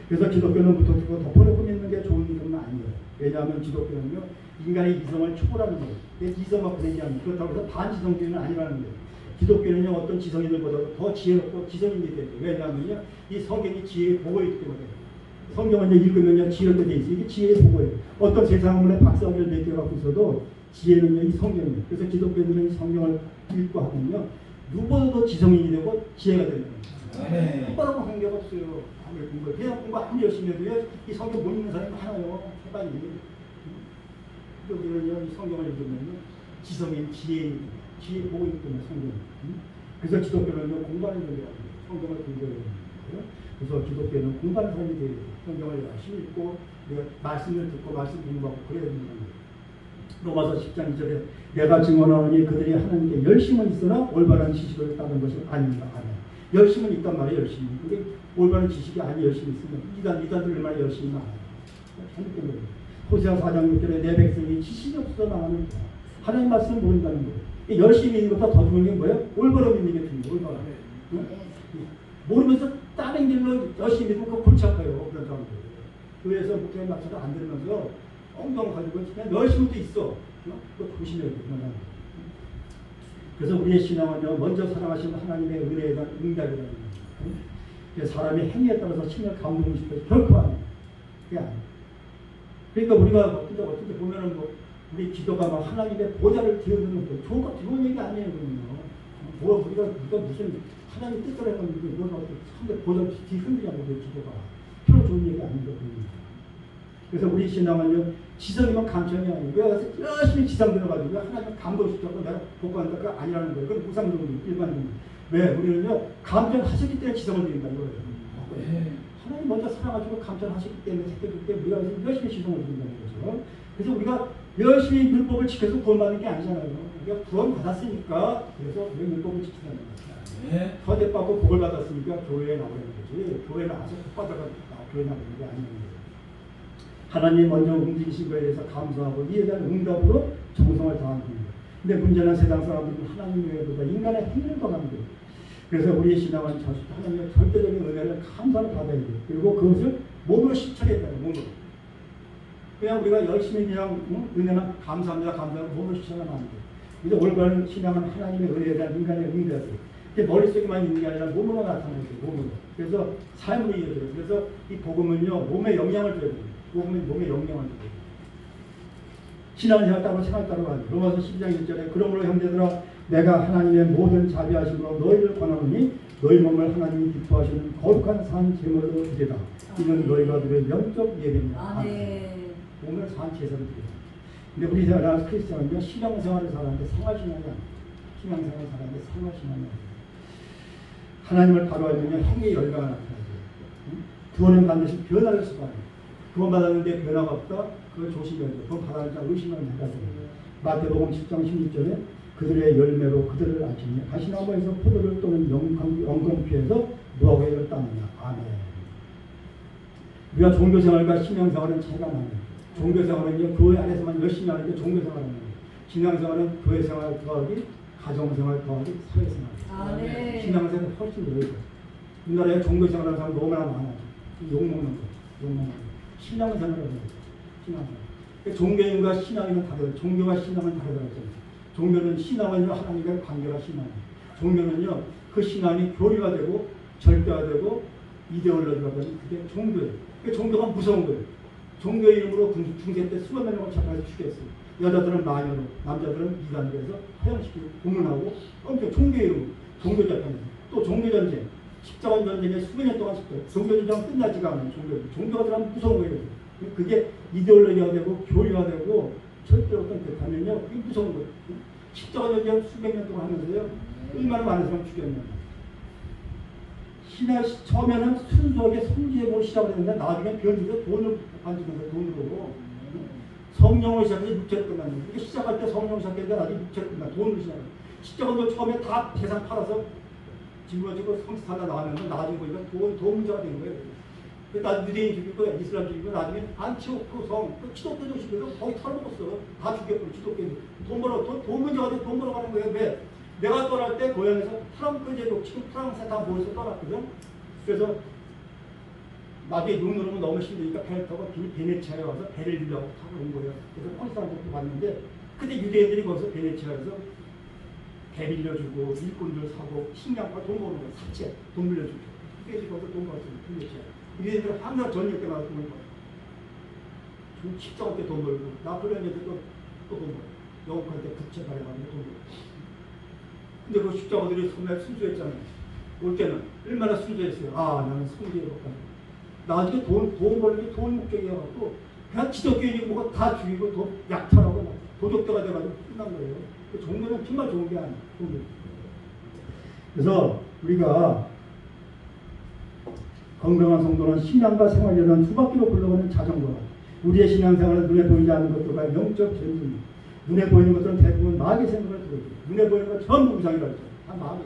그래서 기독교는 무턱대고 덮어놓고 믿는 게 좋은 믿음은 아니에요. 왜냐하면 기독교는요 인간의 이성을 초월하는 거예요. 이성과 분해지 않는 그렇다고 해서 반지성주의는 아니라는 거예요. 기독교는요 어떤 지성인들보다도 더 지혜롭고 지성인이 돼요. 왜냐하면요 이 성경이 지혜의 보고이기 때문에 성경을 읽으면요 지혜롭게 돼 있어요. 이게 지혜의 보고예요. 어떤 세상문에 박사학위를 몇 개 갖고 있어도 지혜는요 이 성경이에요. 그래서 기독교인들은 이 성경을 읽고 하면요 누구보다도 지성인이 되고 지혜가 되는 거예요. 똑바로 관계가 없어요. 아무리 공부 그냥 공부 아무리 열심히 해도요 이 성경 못 읽는 사람이 많아요. 해봐요. 기독교는요 이 성경을 읽으면요 지성인 지혜 보고 있기 때문에 성경. 그래서 기독교는요 공부하는 거예요. 성경을 공부해야 되는 거예요. 그래서 기독교는 공부하는 사람이 돼요. 성경을 열심히 읽고 말씀을 듣고 말씀 공부하고 그래야 되는 거예요. 로마서 10장 2절에 내가 증언하노니 그들이 하나님께 열심은 있으나 올바른 지식을 따른 것이 아닙니다. 열심은 있단 말이에요. 열심히. 근데 올바른 지식이 아니 열심히 있으면 이단들 얼마나 열심히 나와요. 잘못된 거예요. 호세아 4장 6절에 내 백성이 지식이 없어서 나가는 거야. 하나님 말씀을 모른다는 거예요. 열심히 있는 것보다 더 중요한 게 뭐예요? 올바른 믿는 게 중요해요. 올바른. 응? 모르면서 다른 길로 열심히 믿고 그거 골치 아파요. 그런 사람들. 교회에서 목사님 말씀도 안 들으면서 엉덩 가지고 그냥 열심히 또 있어. 그거 조심해야 돼. 그래서 우리의 신앙은요 먼저 사랑하신 하나님의 은혜에 대한 응답이라는 거예요. 사람의 행위에 따라서 신을 감동을 시켜서 결코 아니에요. 그게 아니에요. 그러니까 우리가 어떻게 보면은 뭐 우리 기도가 막 하나님의 보좌를 뒤흔드는 것도 좋은 얘기 아니에요. 그러면 우리가 무슨 하나님 뜻대로 해서 이런 상대 보좌를 뒤흔드냐고 기도가 별로 좋은 얘기 아닌가 보입니다. 그래서 우리 신앙은요 지성이면 감천이 아니고 왜 열심히 지성 들어가지고 하나님 감동시켰고 내가 복구한다 그거 아니라는 거예요. 그건 무상적으로 일반적으로. 왜 우리는요 감천하셨기 때문에 지성을 드린다 이거예요. 거예요. 네. 하나님 먼저 사랑하시고 감찰하시기 때문에 택했기 때문에 우리가 열심히 시선을 드린다는 거죠. 그래서 우리가 열심히 율법을 지켜서 구원받는 게 아니잖아요. 우리가 구원 받았으니까 그래서 우리 율법을 지키는 거예요. 네. 거듭받고 복을 받았으니까 교회에 나오는 거지. 교회에 나와서 복 받아가 교회 나오는 게 아니는 거예요. 하나님 먼저 움직이신 거에 대해서 감사하고 이에 대한 응답으로 정성을 다하는 거예요. 근데 문제는 세상 사람들은 하나님 외에보다 인간의 행위를 더 하는 거예요. 그래서 우리의 신앙은 하나님의 절대적인 은혜를 감사를 받아야 돼요. 그리고 그것을 몸으로 실천해야 돼요. 몸으로. 그냥 우리가 열심히 그냥 은혜는 감사합니다. 감사하고 몸으로 실천하면 안 돼요. 근데 올바른 신앙은 하나님의 은혜에 대한 인간의 응답이에요. 머릿속에만 있는 게 아니라 몸으로 나타나는 거예요. 몸으로. 그래서 삶으로 이어져요. 그래서 이 복음은요. 몸에 영향을 줘야 돼요. 복음은 몸에 영향을 줘야 돼요. 신앙생활 따로 생활 따로 가요. 로마서 12장 1절에 그러므로 형제들아 내가 하나님의 모든 자비하심으로 너희를 권하노니 너희 몸을 하나님이 기뻐하시는 거룩한 산 제물로 드리라. 이는 너희가 드릴 영적 예배입니다. 몸을 산 제사로 드리라. 근데 우리 나라 크리스천은요 신앙생활을 살았는데 생활신앙이 아니에요. 신앙생활을 살았는데 생활신앙이 아니에요. 하나님을 바로 알면요 행위의 열가가 나타나요. 구원은 반드시 변화를 수반해요. 구원 받았는데 변화가 없다? 그걸 조심해야 돼요. 구원 받았는 자 의심하는 해가 돼요. 마태복음 10장 16절에 그들의 열매로 그들을 알지니 가시나무에서 포도를 또는 영광피에서 무화과를 따느냐. 아멘. 우리가 종교생활과 신앙생활은 차이가 나요. 종교생활은요 교회 안에서만 열심히 하는데 종교생활은 신앙생활은 교회생활 더하기 가정생활 더하기 사회생활. 신앙생활은 훨씬 넓어요. 우리나라에 종교생활하는 사람 너무나 많아요. 욕먹는 거. 욕먹는 거. 신앙생활을 해요. 신앙생활. 종교인과 신앙인은 다르다. 종교와 신앙은 다르다고. 종교는 신앙은요 하나님과의 관계가 신앙이에요. 종교는요 그 신앙이 교리가 되고 절대화되고 이데올로기가 되는 그게 종교예요. 그러니까 종교가 무서운 거예요. 종교 이름으로 중세 때 수만 명을 잡아서 죽였어요. 여자들은 마녀로, 남자들은 이단으로 해서 화형시키고 고문하고 엄청 종교 이름, 종교 재판에서 또 종교 전쟁, 십자가 전쟁에 수백 년 동안 십자가 종교 전쟁은 끝나지가 않아요. 종교가 들어가면 무서운 거예요. 그게 이데올로기가 되고 교리가 되고 절대 어떤 대타면요 그게 무서운 거예요. 십자가 전쟁 수백 년 동안 하면서요 얼마나 많은 사람 죽였냐. 신앙 처음에는 순수하게 성지예보를 시작을 했는데 나중에 변질해서 돈을 만지면서 돈으로 성령을 시작해서 육체로 끝나는 거예요. 이게 시작할 때 성령을 시작했는데 나중에 육체로 끝나 돈으로 시작해요. 십자가도 처음에 다 재산 팔아서 짊어지고 성스 하나 나오면서 나중에 보니까 돈 문제가 된 거예요. 나 유대인 죽이고 이슬람 죽이고 나중에 안티오크 성, 그 기독교도 죽이고 거의 털어먹었어. 다 죽였고 기독교도 돈 문제가 돼 돈 벌어가는 거예요. 왜? 내가 떠날 때 고향에서 프랑크 제국 지금 프랑스에 다 모여서 떠났거든. 그래서 나중에 눈 오르면 너무 힘드니까 배를 타고 베네치아에 와서 배를 빌려고 타고 온 거예요. 그래서 콘스탄티노플 왔는데 그때 유대인들이 거기서 베네치아에서 배 빌려주고 일꾼들 사고 식량과 돈 버는 거예요. 사채 돈 빌려주고 그래서 거기서 돈 벌었어요. 베네치아 유대인들은 항상 전역 때 나와서 돈을 벌어요. 십자가 때 돈 벌고 나폴레옹 때 또 돈 벌어요. 영국할 때 부채 발행하는데 돈 벌어요. 근데 그 십자가들이 정말 순수했잖아요. 올 때는 얼마나 순수했어요. 아 나는 성지에 복한 나중에 돈 벌는 게 돈 목적이어갖고 그냥 기독교인이 뭐가 다 죽이고 더 약탈하고 도적대가 돼가지고 끝난 거예요. 그 종교는 정말 좋은 게 아니에요. 종교. 그래서 우리가 건강한 성도는 신앙과 생활이라는 두 바퀴로 굴러가는 자전거라. 우리의 신앙생활은 눈에 보이지 않는 것들과 영적 전쟁입니다. 눈에 보이는 것들은 대부분 마귀의 생각을 들어요. 눈에 보이는 건 전부 우상이라고 했죠. 다 마귀.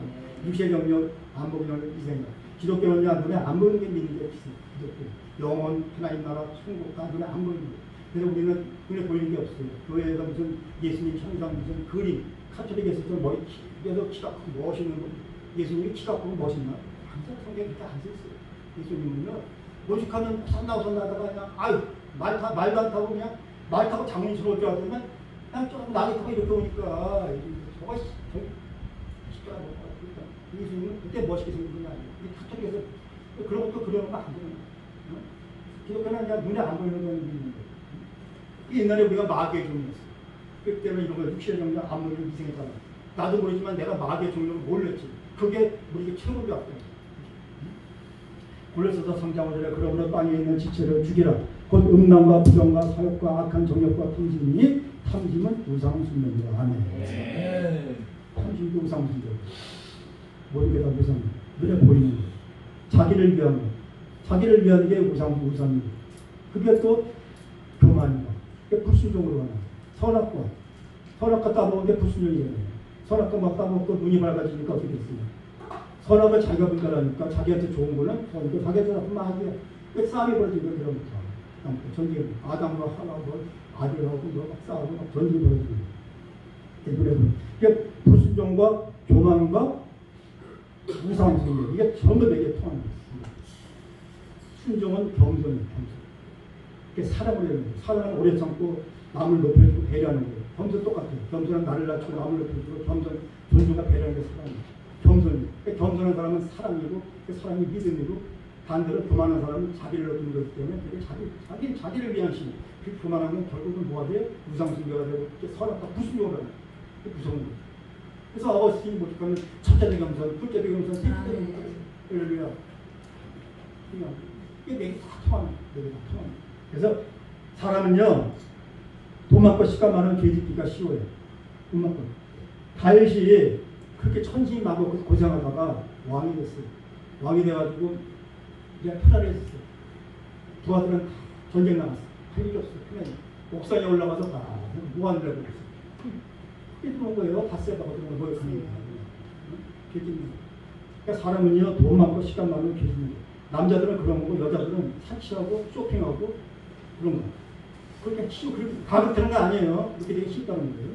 육신의 경력, 안 보이는 이 생각. 기독교는요, 눈에 안 보이는 게 믿는 게 없어요. 기독교. 영혼, 하나님 나라, 천국 다 눈에 안 보이는 거예요. 그래서 우리는 눈에 보이는 게 없어요. 교회에서 무슨 예수님 형상, 무슨 그림, 카톨릭에서 머리 길어서 키가 크고 멋있는 거. 예수님이 키가 크고 멋있나? 항상 성경에 그렇게 안 써있어요. 예수님은요, 오죽하면 산나하다가 그냥, 아유, 말도 안 타고 그냥, 말 타고 장문실 올 줄 알았더니 그냥 조금 나이 타고 이렇게 오니까, 저거, 십자가 못 받았으니까. 예수님은 그때 멋있게 생긴 분이 아니에요. 카톨릭에서 그런 것도 그려놓으면 안 되는 거예요. 기독교는 그냥 눈에 안 보이는 건 믿는 거예요. 옛날에 우리가 마귀의 종이었어요. 그렇기 때문에 이런 거 육신의 종류 안 보이는 이생했잖아. 나도 모르지만 내가 마귀의 종류를 몰랐지. 그게 우리에게 최고로 왔다. 골로새서 3장 5절에 그러므로 땅에 있는 지체를 죽이라. 곧 음란과 부정과 사욕과 악한 정욕과 탐심이니 탐심은 우상숭배입니다. 아멘. 탐심도 우상숭배. 모든 게 다 우상. 눈에 보이는 거. 자기를 위한 거. 자기를 위한 게 우상이고 그게 또 교만이고 그게 불순종으로 가는 선악과 따먹은 게 불순종이에요. 선악과 막 따먹고 눈이 밝아지니까 어떻게 됐어요? 선악을 자기가 분별하니까 자기한테 좋은 거는 선이고 자기한테 나쁜 마귀야. 싸움이 벌어지니까 그런 거죠. 전쟁, 아담과 하나고 아들하고 막 싸우고 막 전쟁이 벌어지고 이게 불순종과 교만과 우상숭배 이게 전부 내게 통하는 거예요. 순종은 겸손이에요. 겸손. 이게 사랑을 해야 돼요. 사랑은 오래 참고 남을 높여주고 배려하는 거예요. 겸손 똑같아요. 겸손은 나를 낮추고 남을 높여주고 겸손, 존중과 배려하는 게 사랑이에요. 겸손이에요. 겸손한 사람은 사랑이고 그 사랑이 믿음이고 반대로 교만한 사람은 자기를 높이는 거기 때문에 자기를 위한 신. 그 교만한 건 결국은 뭐가 돼요? 우상숭배가 되고 선악과 불순종을 하는 거예요. 무서운 거예요. 그래서 아버지 못하면 첫째도 겸손, 둘째도 겸손, 셋째도 겸손. 할렐루야. 이게 내게 다 통하는 거예요. 그래서 사람은요 돈 많고 시간 많으면 죄짓기가 쉬워요. 돈 많고 다윗이 그렇게 천신만고 고생하다가 왕이 됐어요. 왕이 돼가지고 이제 편안했어요. 두 아들은 전쟁 나갔어요. 할 일이 없어요. 그냥 옥상에 올라가서 무한을 해보고 있어요. 그게 들어온 거예요. 닷새다가 들어온 거예요. 그러니까 사람은요 돈 많고 시간 많으면 죄짓는 거예요. 남자들은 그런 거고 여자들은 사치하고 쇼핑하고 그런 거. 그렇게 가득 되는 거 아니에요. 그렇게 되게 쉽다는 거예요.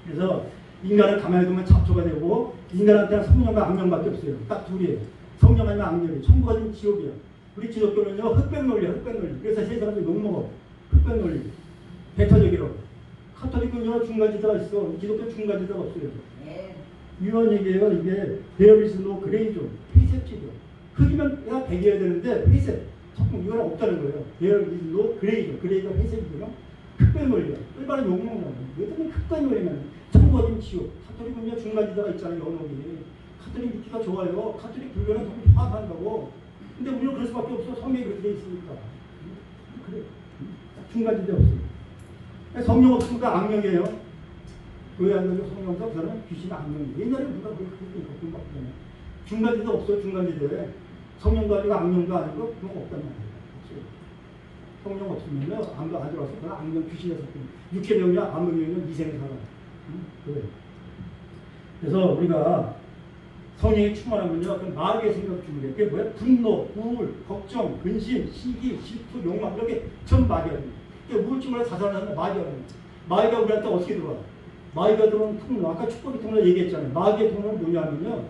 그래서 인간을 가만히 두면 잡초가 되고 인간한테는 성령과 악령밖에 없어요. 딱 둘이에요. 성령 아니면 악령이에요. 천국이 아니면 지옥이에요. 우리 기독교는요 흑백 논리야. 흑백 논리. 그래서 세상에서 욕먹어. 흑백 논리. 배타적이라고. 카톨릭은요 중간지대가 있어. 기독교 중간지대가 없어요. 이런 얘기예요. 이게 there is no gray zone. 회색지대. 흑이면 내가 백이어야 되는데 회색. 자꾸 이거는 없다는 거예요. there is no gray zone. 그레이가 회색이고요. 흑백 논리야. 일반은 욕먹는 거예요. 왜 때문에 흑백 논리면 천국 아니면 지옥. 카톨릭은요 중간지대가 있잖아요. 연옥이. 카톨릭 믿기가 좋아요. 카톨릭 불교는 너무 화합한다고. 근데 우리는 그럴 수밖에 없어. 성경이 그렇게 돼 있으니까. 그래. 중간지대 없어요. 성령 없으니까 악령이에요. 교회 안 되고 성령 없어. 그 사람은 귀신 악령이에요. 옛날에 누가 그렇게 공부하잖아요. 중간지대 없어요. 중간지대에. 성령도 아니고 악령도 아니고 그런 거 없단 말이에요. 없어요. 성령 없으면요 안 들어와서 그건 악령 귀신에서 육체령이야 암령이면 미생에 살아. 그래. 그래서 우리가 성령이 충만하면요 그 마귀의 생각 중에 그게 뭐야? 분노, 우울, 걱정, 근심, 시기, 질투, 욕망 이런 게 전 마귀가 됩니다. 우울증을 자살하는 마귀가 됩니다. 마귀가 우리한테 어떻게 들어와? 마귀가 들어오는 통로, 아까 축복의 통로 얘기했잖아요. 마귀의 통로는 뭐냐면요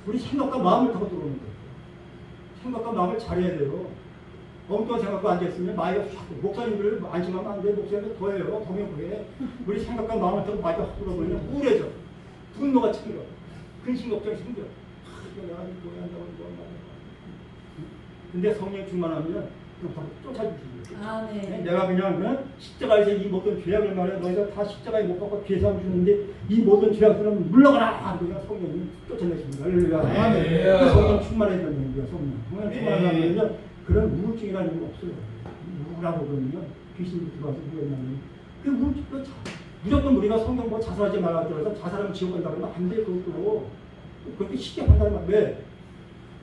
우리 생각과 마음을 타고 들어오는 거예요. 생각과 마음을 잘해야 돼요. 엉뚱한 생각과 앉아있으면 마귀가 자꾸 목사님들 안심하면 안 돼. 목사님들 더해요. 더면 그래. 우리 생각과 마음을 타고 마귀가 확 들어오면 우울해져. 분노가 생겨. 근심 걱정이 생겨. 내가 뭐야 한다고 근데 성령 충만하면 쫓아주시죠. 아, 네. 내가 그냥 십자가에서 이 모든 죄악을 말해 너희가 다 십자가에 못 박고 죄사함 주는데 이 모든 죄악들은 물러가라. 그냥 성령이 쫓아내십니다. 할렐루야. 아, 네. 성령 충만해졌는 거야. 성령 충만하면요 그런 우울증이라는 게 없어요. 우울하고 그러면요 귀신이 들어와서 그러냐면 그 우울증 무조건 우리가 성경 뭐 자살하지 말라 그래서 자살하면 지옥 간다 그러면 안 돼. 그것도 그렇게 쉽게 한다는 말. 왜?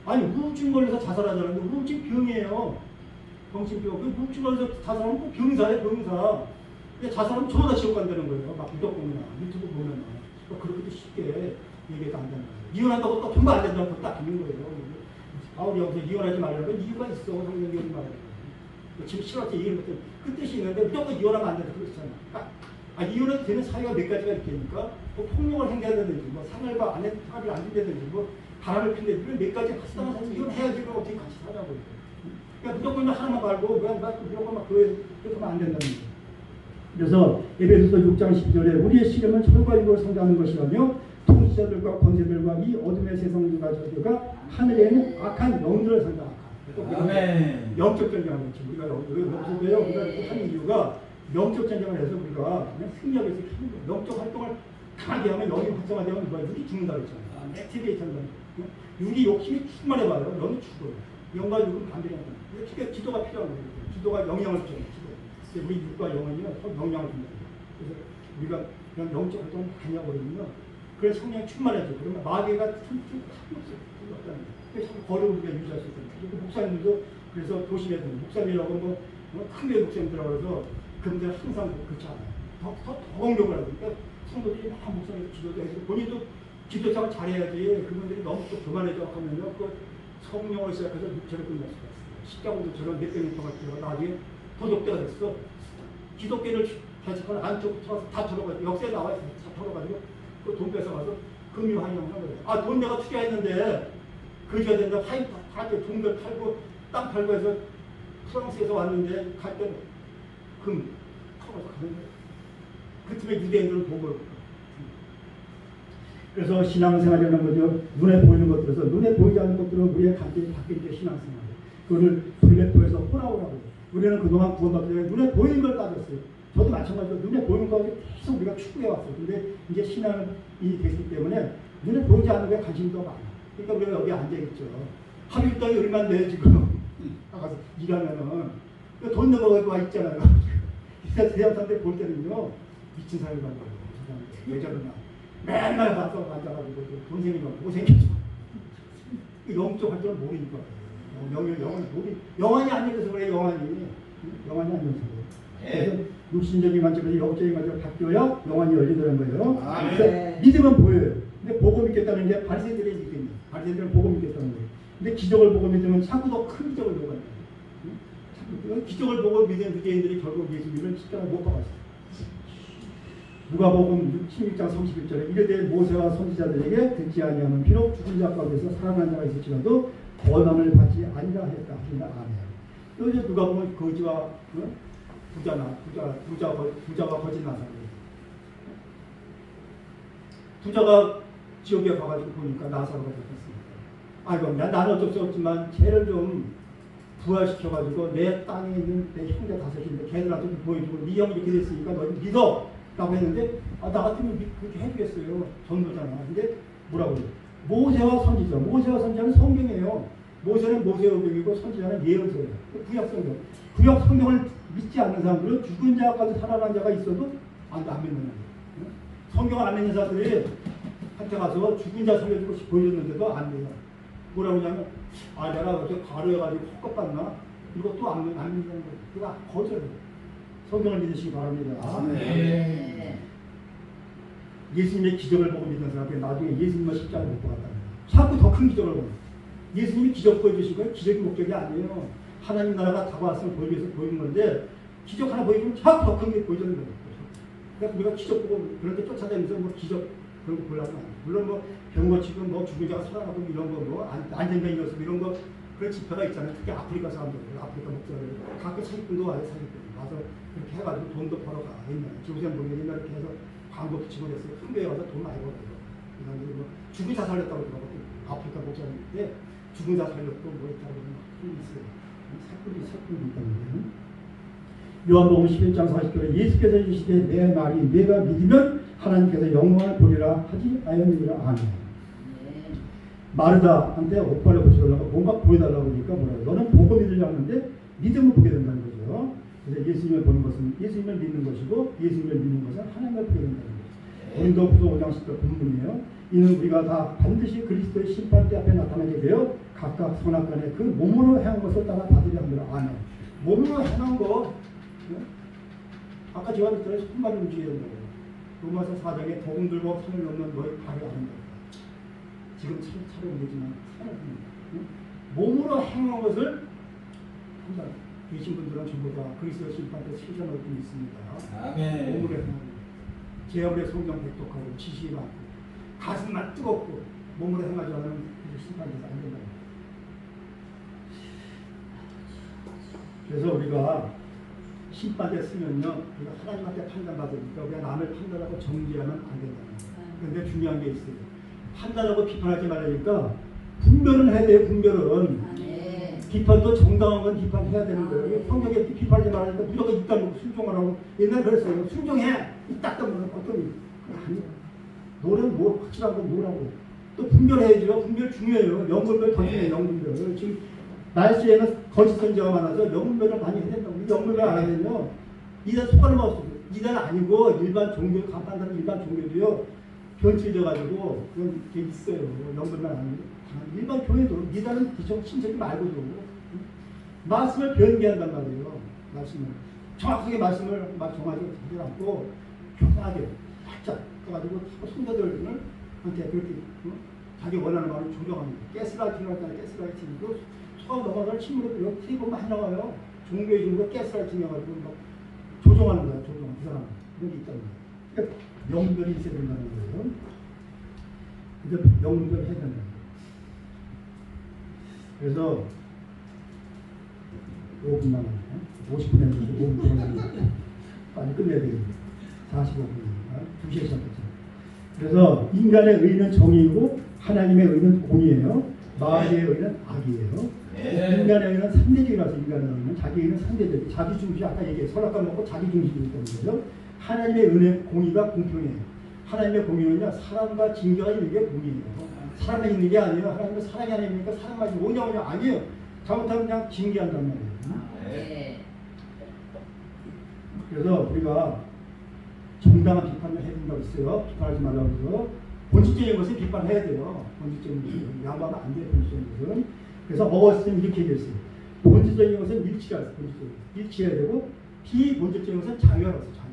아니 우울증 걸려서 자살하자는데 우울증 병이에요. 정신병. 그 우울증 걸려서 자살하면 꼭 병사예요. 병사. 근데 자살하면 저보다 지옥 간다는 거예요. 막 무조건이나 유튜브 보면 그렇게 쉽게 얘기가 안 된다. 이혼한다고 또 전부 안 된다고 딱 있는 거예요. 바울이 여기서 이혼하지 말라고 이유가 있어. 성경 이혼 말하는 지금 싫어할 때 얘기를 했더니 그 뜻이 있는데 무조건 이혼하면 안 된다. 그렇잖아. 이혼해도 되는 사유가 몇 가지가 있으니까 뭐 폭력을 행사하든지 뭐 상을과 아내 상을 안 준다든지 뭐 바람을 핀다든지 몇 가지 같이 사는 사람이 이혼해야지 그럼 어떻게 같이 살자고. 그러니까 무조건 하나만 말고 무조건 막 그렇게 하면 안 된다는 거예요. 그래서 에베소서 6장 10절에 우리의 씨름은 철과 육으로 상대하는 것이라며 통치자들과 권세들과 이 어둠의 세상 가족들과 하늘에 있는 악한 영들을 상대하는 거예요. 영적 전쟁을 하는 거죠. 우리가 여기서 우리가 이렇게 하는 이유가 영적 전쟁을 해서 우리가 그냥 승리하기 위해서 하는 거예요. 영적 활동을 강하게 하면 영이 활성화되면 뭐야? 육이 죽는다 그랬잖아요. 액티베이트 한다. 육이 욕심이 충만해봐요. 영이 죽어요. 영과 육은 반대로 한다. 그러니까 기도가 필요한 거예요. 기도가 영향을 줘요. 기도. 우리 육과 영은요 서로 영향을 준다. 그래서 우리가 그냥 영적 활동을 많이 하거든요. 그래서 성령이 충만해져. 그러면 마귀가 틈틈 없어요. 그래서 거리를 우리가 유지할 수 있거든요. 그리고 목사님들도 그래서 도심에서 목사님이라고 큰 교회 목사님들이라고 해서 그분들 항상 그렇지 않아요. 더 공격을 하고 그러니까 성도들이 막 목사님 기도도 해서 본인도 기도장을 잘해야지 그분들이 너무 또 교만해져 하면요 그 성령을 시작해서 육체를 끝날 수가 있어요. 십자군도 저런 몇 백년 동안 기도가 나중에 도덕대가 됐어. 기독교를 개척하는 안쪽 들어가서 다 털어가지고 역사에 나와 있어요. 다 털어가지고 그 돈 뺏어가서 금융환영을 한 거예요. 아 돈 내가 투자했는데 그지가 된다 화이트 다 동들 팔고 땅 팔고 해서 프랑스에서 왔는데 갈 때는 금 털어서 가는 거예요. 그 틈에 유대인들은 돈 벌고 그래서 신앙생활이라는 거죠. 눈에 보이는 것들에서 눈에 보이지 않는 것들은 우리의 간절히 바뀐 게 신앙생활이에요. 그거를 블랙홀에서 호라오라고 해요. 우리는 그동안 구원받기 전에 눈에 보이는 걸 따졌어요. 저도 마찬가지로 눈에 보이는 거 계속 우리가 추구해왔어요. 근데 이제 신앙이 됐기 때문에 눈에 보이지 않는 게 관심이 더 많아요. 그러니까 우리가 여기 앉아있죠. 하루 일당이 얼마나 돼 지금. 나가서 일하면은 돈 내고 와 있잖아요. 세상 사람들 볼 때는요 미친 사람이 간 거예요. 여자들만 맨날 가서 앉아가지고 돈 생기면 고생이죠. 영적 할 줄은 모르니까. 영환이 아니라서 그래. 영환이 아니라서 그래. 그래서 육신적인 관점에서 영적인 관점으로 바뀌어야 영환이 열리더라는 거예요. 그래서 믿으면 보여요. 근데 보고 믿겠다는 게 바리새인들의 믿음이에요. 바리새인들은 보고 믿겠다는 거예요. 근데 기적을 보고 믿으면 자꾸 더 큰 기적을 보고 있는 거예요. 기적을 보고 믿는 유대인들이 결국 예수님을 십자가에 못 박았어요. 누가복음 16장 31절에 이르되 모세와 선지자들에게 듣지 아니하면 비록 죽은 자 가운데서 살아난 자가 있을지라도 권한을 받지 아니라 했다 하신다. 아멘. 또 이제 누가복음 거지와 부자가 거짓 나사로예요. 부자가 지옥에 가가지고 보니까 나사로가 잡혔습니다. 아이고 나는 어쩔 수 없지만 쟤를 좀 부활시켜가지고 내 땅에 있는 내 형제 다섯인데 걔들한테 좀 보여주고 네 형이 이렇게 됐으니까 너 믿어 라고 했는데 나 같으면 그렇게 해주겠어요. 전도잖아. 근데 뭐라고 해요? 모세와 선지자는 성경이에요. 모세는 모세의경이고 선지자는 예언서예요. 구약 성경. 구약 성경을 믿지 않는 사람들은 죽은 자까지 살아난 자가 있어도 안 믿는 거예요. 성경을 안 믿는 사람들이 한테 가서 죽은 자 살려주고 보여줬는데도 안 돼요. 뭐라고 하냐면 내가 어제 과로해가지고 헛것봤나? 이것도 안 믿는 거예요. 그거 거절해요. 성경을 믿으시기 바랍니다. 아멘. 예수님의 기적을 보고 믿는 사람들이 나중에 예수님과 십자가를 못 박았다는 거예요. 자꾸 더 큰 기적을 보는 예수님이 기적 보여주신 거예요. 기적이 목적이 아니에요. 하나님 나라가 다가왔음을 보여주기 위해서 보이는 건데 기적 하나 보여주면 자꾸 더 큰 게 보여주는 거예요. 그러니까 우리가 기적 보고 그런 데 쫓아다니면서 뭐 기적 그런 거 보려고 하는 물론 뭐 병 고치고 뭐 죽은 자가 살아나고 이런 거 뭐 안전뱅이 녀석 이런 거 그런 집회가 있잖아요. 특히 아프리카 사람들, 아프리카 목사들 가끔 사기꾼도 와요. 와서 그렇게 해가지고 돈도 벌어가. 지구생 보면 옛날에 이렇게 해서 광고 붙이고 그랬어요. 큰 교회 와서 돈 많이 벌어요. 뭐 죽은 자 살렸다고 그러거든요. 아프리카 목사님인데 죽은 자 살렸고 뭐 했다고 그러면 있어요. 사건이 있다는 거예요. 요한복음 11장 40절에 예수께서 이르시되 내 말이 내가 믿으면 하나님께서 영광을 보리라 하지 아니하느니라. 아멘. 마르다한테 옷발을 고쳐달라고 뭔가 보여달라고 하니까 뭐라고 너는 보고 믿으려고 하는데 믿음을 보게 된다는 거죠. 그래서 예수님을 보는 것은 예수님을 믿는 것이고 예수님을 믿는 것은 하나님을 보게 된다는 거죠. 고린도후서 5장 10절 본문이에요. 이는 우리가 다 반드시 그리스도의 심판대 앞에 나타나게 되어 각각 선악간에 그 몸으로 행한 것을 따라 받으려 합니다. 아멘. 몸으로 행한 거 아까 제가 그랬잖아요. 손발을 움직여야 된다고. 로마서 4장에 복음 들고 손을 놓는 너의 발이 아닙니다. 지금 차로 움직이지만 몸으로 행한 것을 한다. 계신 분들은 전부 다 그리스도 심판대 실천을 얻고 있습니다. 아멘. 몸으로 행하는 제 얼굴에 성경 백독하고 지식이 많고 가슴만 뜨겁고 몸으로 행하지 않으면 심판대에서 안 된다. 그래서 우리가 심판대 쓰면요, 우리가 하나님한테 판단받으니까 우리가 남을 판단하고 정죄하면 안 된다는 거예요. 그런데 중요한 게 있어요. 판단하고 비판하지 말라니까 분별은 해야 돼요. 분별은. 비판도 정당한 건 비판해야 되는 거예요. 성경에 비판하지 말라니까 무조건 입단 순종하라고 옛날에 그랬어요. 순종해. 딱 보면 어떤 아니야. 노래는 뭐 확실한 건 뭐라고. 또 분별해야죠. 분별 중요해요. 영분별 더 중요해요. 영분별. 지금 날씨에는 거짓 선지자가 많아서 영분별을 많이 해야 된다고. 영분별 안 하면요. 이단 속아는 없어요. 이단 아니고 일반 종교, 간판다는 일반 종교도요. 변질돼가지고 그런 게 있어요. 영분별 아니고. 일반 교회도 이단은 기존 신체기 말고도 말씀을 변개한단 말이에요. 말씀을 정확하게 말씀을 막 정확하게 듣지 않고 교묘하게 살짝 떠가지고 성도들한테 그렇게 자기 원하는 말을 조정합니다. 가스라이팅을 하잖아요. 가스라이팅도 처음 넘어가는 친구들 여기 TV 많이 나와요. 종교의 중으로 가스라이팅 해가지고 막 조정하는 거야. 조정 그 사람 이런 게 있다는 거예요. 그러니까 영분별이 있어야 된다는 거예요. 그래서 영분별 해야 된다는 거예요. 그래서 5분 남았네. 50분 했는데 5분 남았는데 빨리 끝내야 되겠네. 45분 2시에 시작했죠. 그래서 인간의 의는 정의이고 하나님의 의는 공의예요. 마귀의 의는 악이에요. 네. 인간의 의는 상대적이라서 인간의 의는 자기 의는 상대적. 자기 중심 아까 얘기해 선악과 먹고 자기 중심이기 때문이죠. 하나님의 의는 공의가 공평해요. 하나님의 공의는요 사람과 징계가 있는 게 공의예요. 사람이 있는 게 아니에요. 하나님은 사랑이 아닙니까? 사랑만 있는 오냐 아니에요. 잘못하면 그냥 징계한단 말이에요. 네. 그래서 우리가 정당한 비판을 해야 된다고 했어요. 비판하지 말라고 해서 본질적인 것은 비판해야 돼요. 본질적인 것은 야마가 안 돼요. 본질적인 것은. 그래서 어거스틴은 이렇게 얘기했어요. 본질적인 것은 일치가 있어요. 본질적인 것은. 일치해야 되고 비본질적인 것은 자유하라고 했어요. 자유.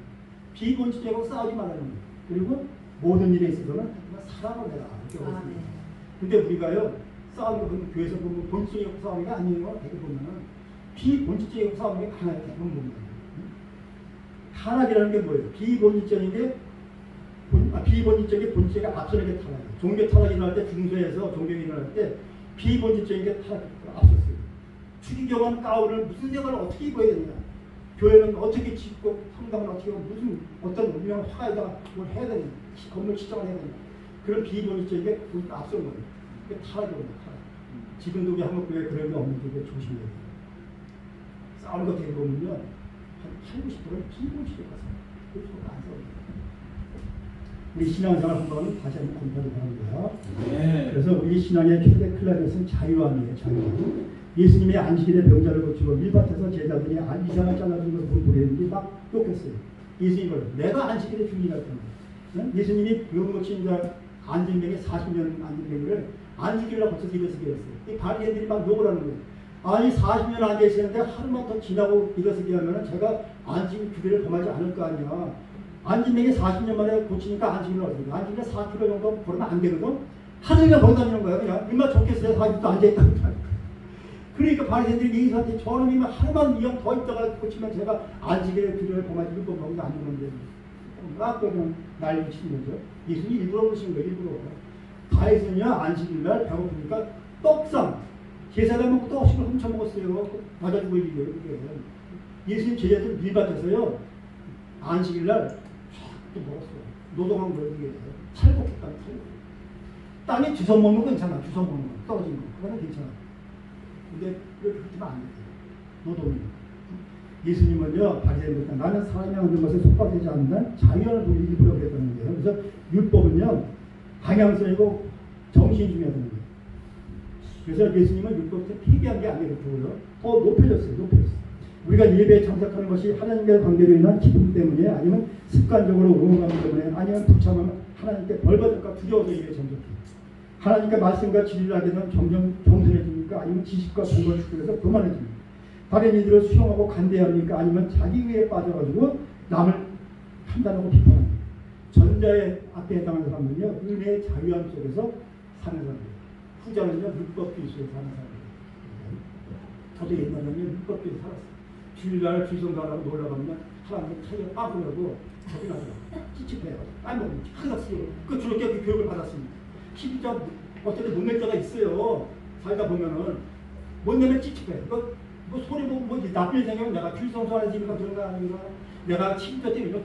비본질적인 것은 싸우지 말라는 거예요. 그리고 모든 일에 있어서는 사랑을 해라. 이렇게 하고 근데 우리가요 싸우는 거 보면 교회에서 보면 본질적인 싸우는 게 아니에요. 대개 보면은 비본질적인 싸우는 게 하나의 대부분 봅니다. 타락이라는 게 뭐예요? 비본질적인 게 비본질적인 본질에 앞서는 게 타락이에요. 종교 타락이 일어날 때 중세에서 종교가 일어날 때 비본질적인 게 타락이 앞섰어요. 추기경은 가운을 무슨 색을 어떻게 입어야 되느냐? 교회는 어떻게 짓고 성당은 어떻게 하고 무슨 어떤 유명한 화가에다가 뭘 해야 되느냐? 건물 시정을 해야 되느냐? 그런 비본질적인 게 앞서는 거예요. 그게 타락이 옵니다. 타락. 지금도 우리 한국교회 그런 게 없는데 조심해야 돼요. 싸우는 거 되게 보면요. 한 80~90%는 비본질적 같습니다. 그래서 안 싸웁니다. 우리 신앙생활 한번 다시 한번 검토해 바랍니다. 네. 그래서 우리 신앙의 최대 클라이맥스는 자유함이에요. 자유함. 예수님의 안식일에 병자를 고치고 밀밭에서 제자들이 이상을 잘라준 것을 본 도리들이 막 욕했어요. 예수님을 내가 안식일에 주인이라 했잖아요. 예수님이 병 고친 자 안진병에 40년 안진병을 안식일로 고쳐서 일어서게 했어요. 이 바리새인들이 막 욕을 하는 거예요. 아니 40년 앉아 있었는데 하루만 더 지나고 일어서게 하면 제가 안식일 규례를 범하지 않을 거 아니야. 안진병이 40년 만에 고치니까 안식일을 얻습니다. 안식일에 4km 정도 걸으면 안 되거든. 하늘이가 못 다니는 거야. 그냥 얼마나 좋겠어요. 40도 앉아있다고. 그러니까 바리새인들이 예수한테 저놈이 하루만 이왕 더 있다가 고치면 제가 안식일의 규례를 범하지 일곱 명도 안 되는데 막 그냥 난리 치는 거죠. 예수님이 일부러 그러신 거예요. 일부러. 바리새인이야 안식일날 배고프니까 떡상 제사를 먹고 떡식을 훔쳐 먹었어요. 맞아주고 얘기해요. 예수님 제자들 밀밭에서요 안식일날 쫙 먹었어요. 노동한 거예요. 이게 찰곡했다는 찰곡. 땅에 주워 먹는 거 괜찮아. 주워 먹는 거 떨어진 거 그거는 괜찮아. 근데 그렇게 하면 안 돼요. 노동이. 예수님은요 바리새인들 나는 사람이 얻는 것에 속박되지 않는다. 자유를 우리 일부러 그랬다는 거예요. 그래서 율법은요 방향성이고 정신이 중요하다는 거예요. 그래서 예수님은 율법을 폐기한 게 아니고 더 높여졌어요. 높여졌어요. 우리가 예배에 참석하는 것이 하나님과의 관계로 인한 기쁨 때문에 아니면 습관적으로 응원감 때문에 아니면 불참하면 하나님께 벌받을까 두려워서 예배에 참석해요. 하나님과 말씀과 진리를 하게 되면 점점 겸손해집니까? 아니면 지식과 공부를 축적해서 교만해집니까? 다른 이들을 수용하고 간대합니까? 아니면 자기 위에 빠져가지고 남을 판단하고 비판합니까? 전자의 앞에 해당하는 사람은요 은혜의 자유함 속에서 사는 사람이에요. 후자는요 율법주의 속에서 사는 사람이에요. 저도 옛날에는 율법주의 살았어요. 주일날 주성사라고 놀러가면 사람들 차이가 빠꾸려고 저기 가서 찝찝해요. 빨리 항상 쓰고 그 주로 교육을 받았습니다. 진짜 어쨌든 못 낼 때가 있어요. 살다 보면은 못 내면 찝찝해. 뭐 소리 뭐 나쁜 일 생기면 내가 주성사하는 집인가 그런 거 아닌가 내가 침자 때문에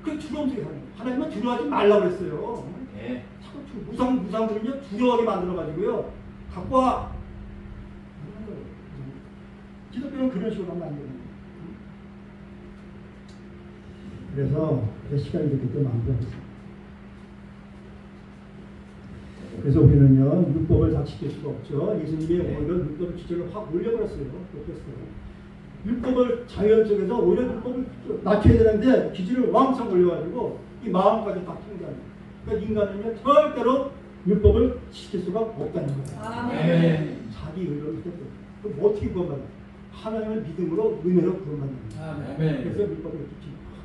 그 두려움속에 사는 거예요. 하나님은 두려워하지 말라고 그랬어요. 네. 자꾸 무상들은요 두려워하게 만들어가지고요 갖고 와. 기독교는 그런 식으로 하면 안 되는 거예요. 그래서 시간이 됐기 때문에 마무리하겠습니다. 그래서 우리는요 율법을 다 지킬 수가 없죠. 예수님이 오히려 율법의 주제를 확 올려버렸어요. 율법을 자연 속에서 오히려 율법을 낮춰야 되는데 기준을 왕창 올려가지고 이 마음까지 다 통제하는 거예요. 그러니까 인간은요 절대로 율법을 지킬 수가 없다는 거예요. 네. 자기 의로를 했거든요. 그럼 어떻게 구원받아요? 하나님을 믿음으로 은혜로 구원받는 거예요. 아멘. 그래서 율법을 지키는 거예요.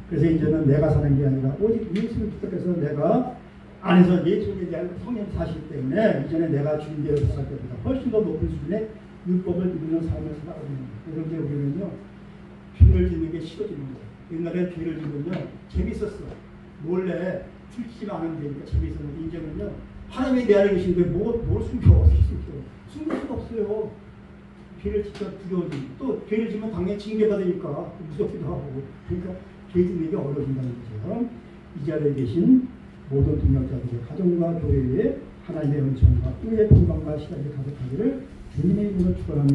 그래서 이제는 내가 사는 게 아니라 오직 예수를 붙들어서 내가 안에서 예수에 대한 성령 사실 때문에 이전에 내가 주인 되어 살 때보다 훨씬 더 높은 수준의 율법을 믿는 삶을 살아가는 거예요. 그래서 이제 우리는요, 죄를 짓는 게 싫어지는 거예요. 옛날에 죄를 짓으면요, 재밌었어. 몰래 틀리지만 않으면 되니까 재밌었는데, 이제는요, 하나님이 내 안에 계신데 뭘 숨겨? 어떻게 숨겨? 숨길 수가 없어요. 죄를 짓다 두려워지. 또 죄를 지면 당연히 징계받으니까 무섭기도 하고. 그러니까 죄 짓는 게 어려워진다는 거죠. 이 자리에 계신 모든 동역자들의 가정과 교회에 하나님의 은총과 의의 평강과 시간이 가득하기를 주님의 이름으로 축원합니다.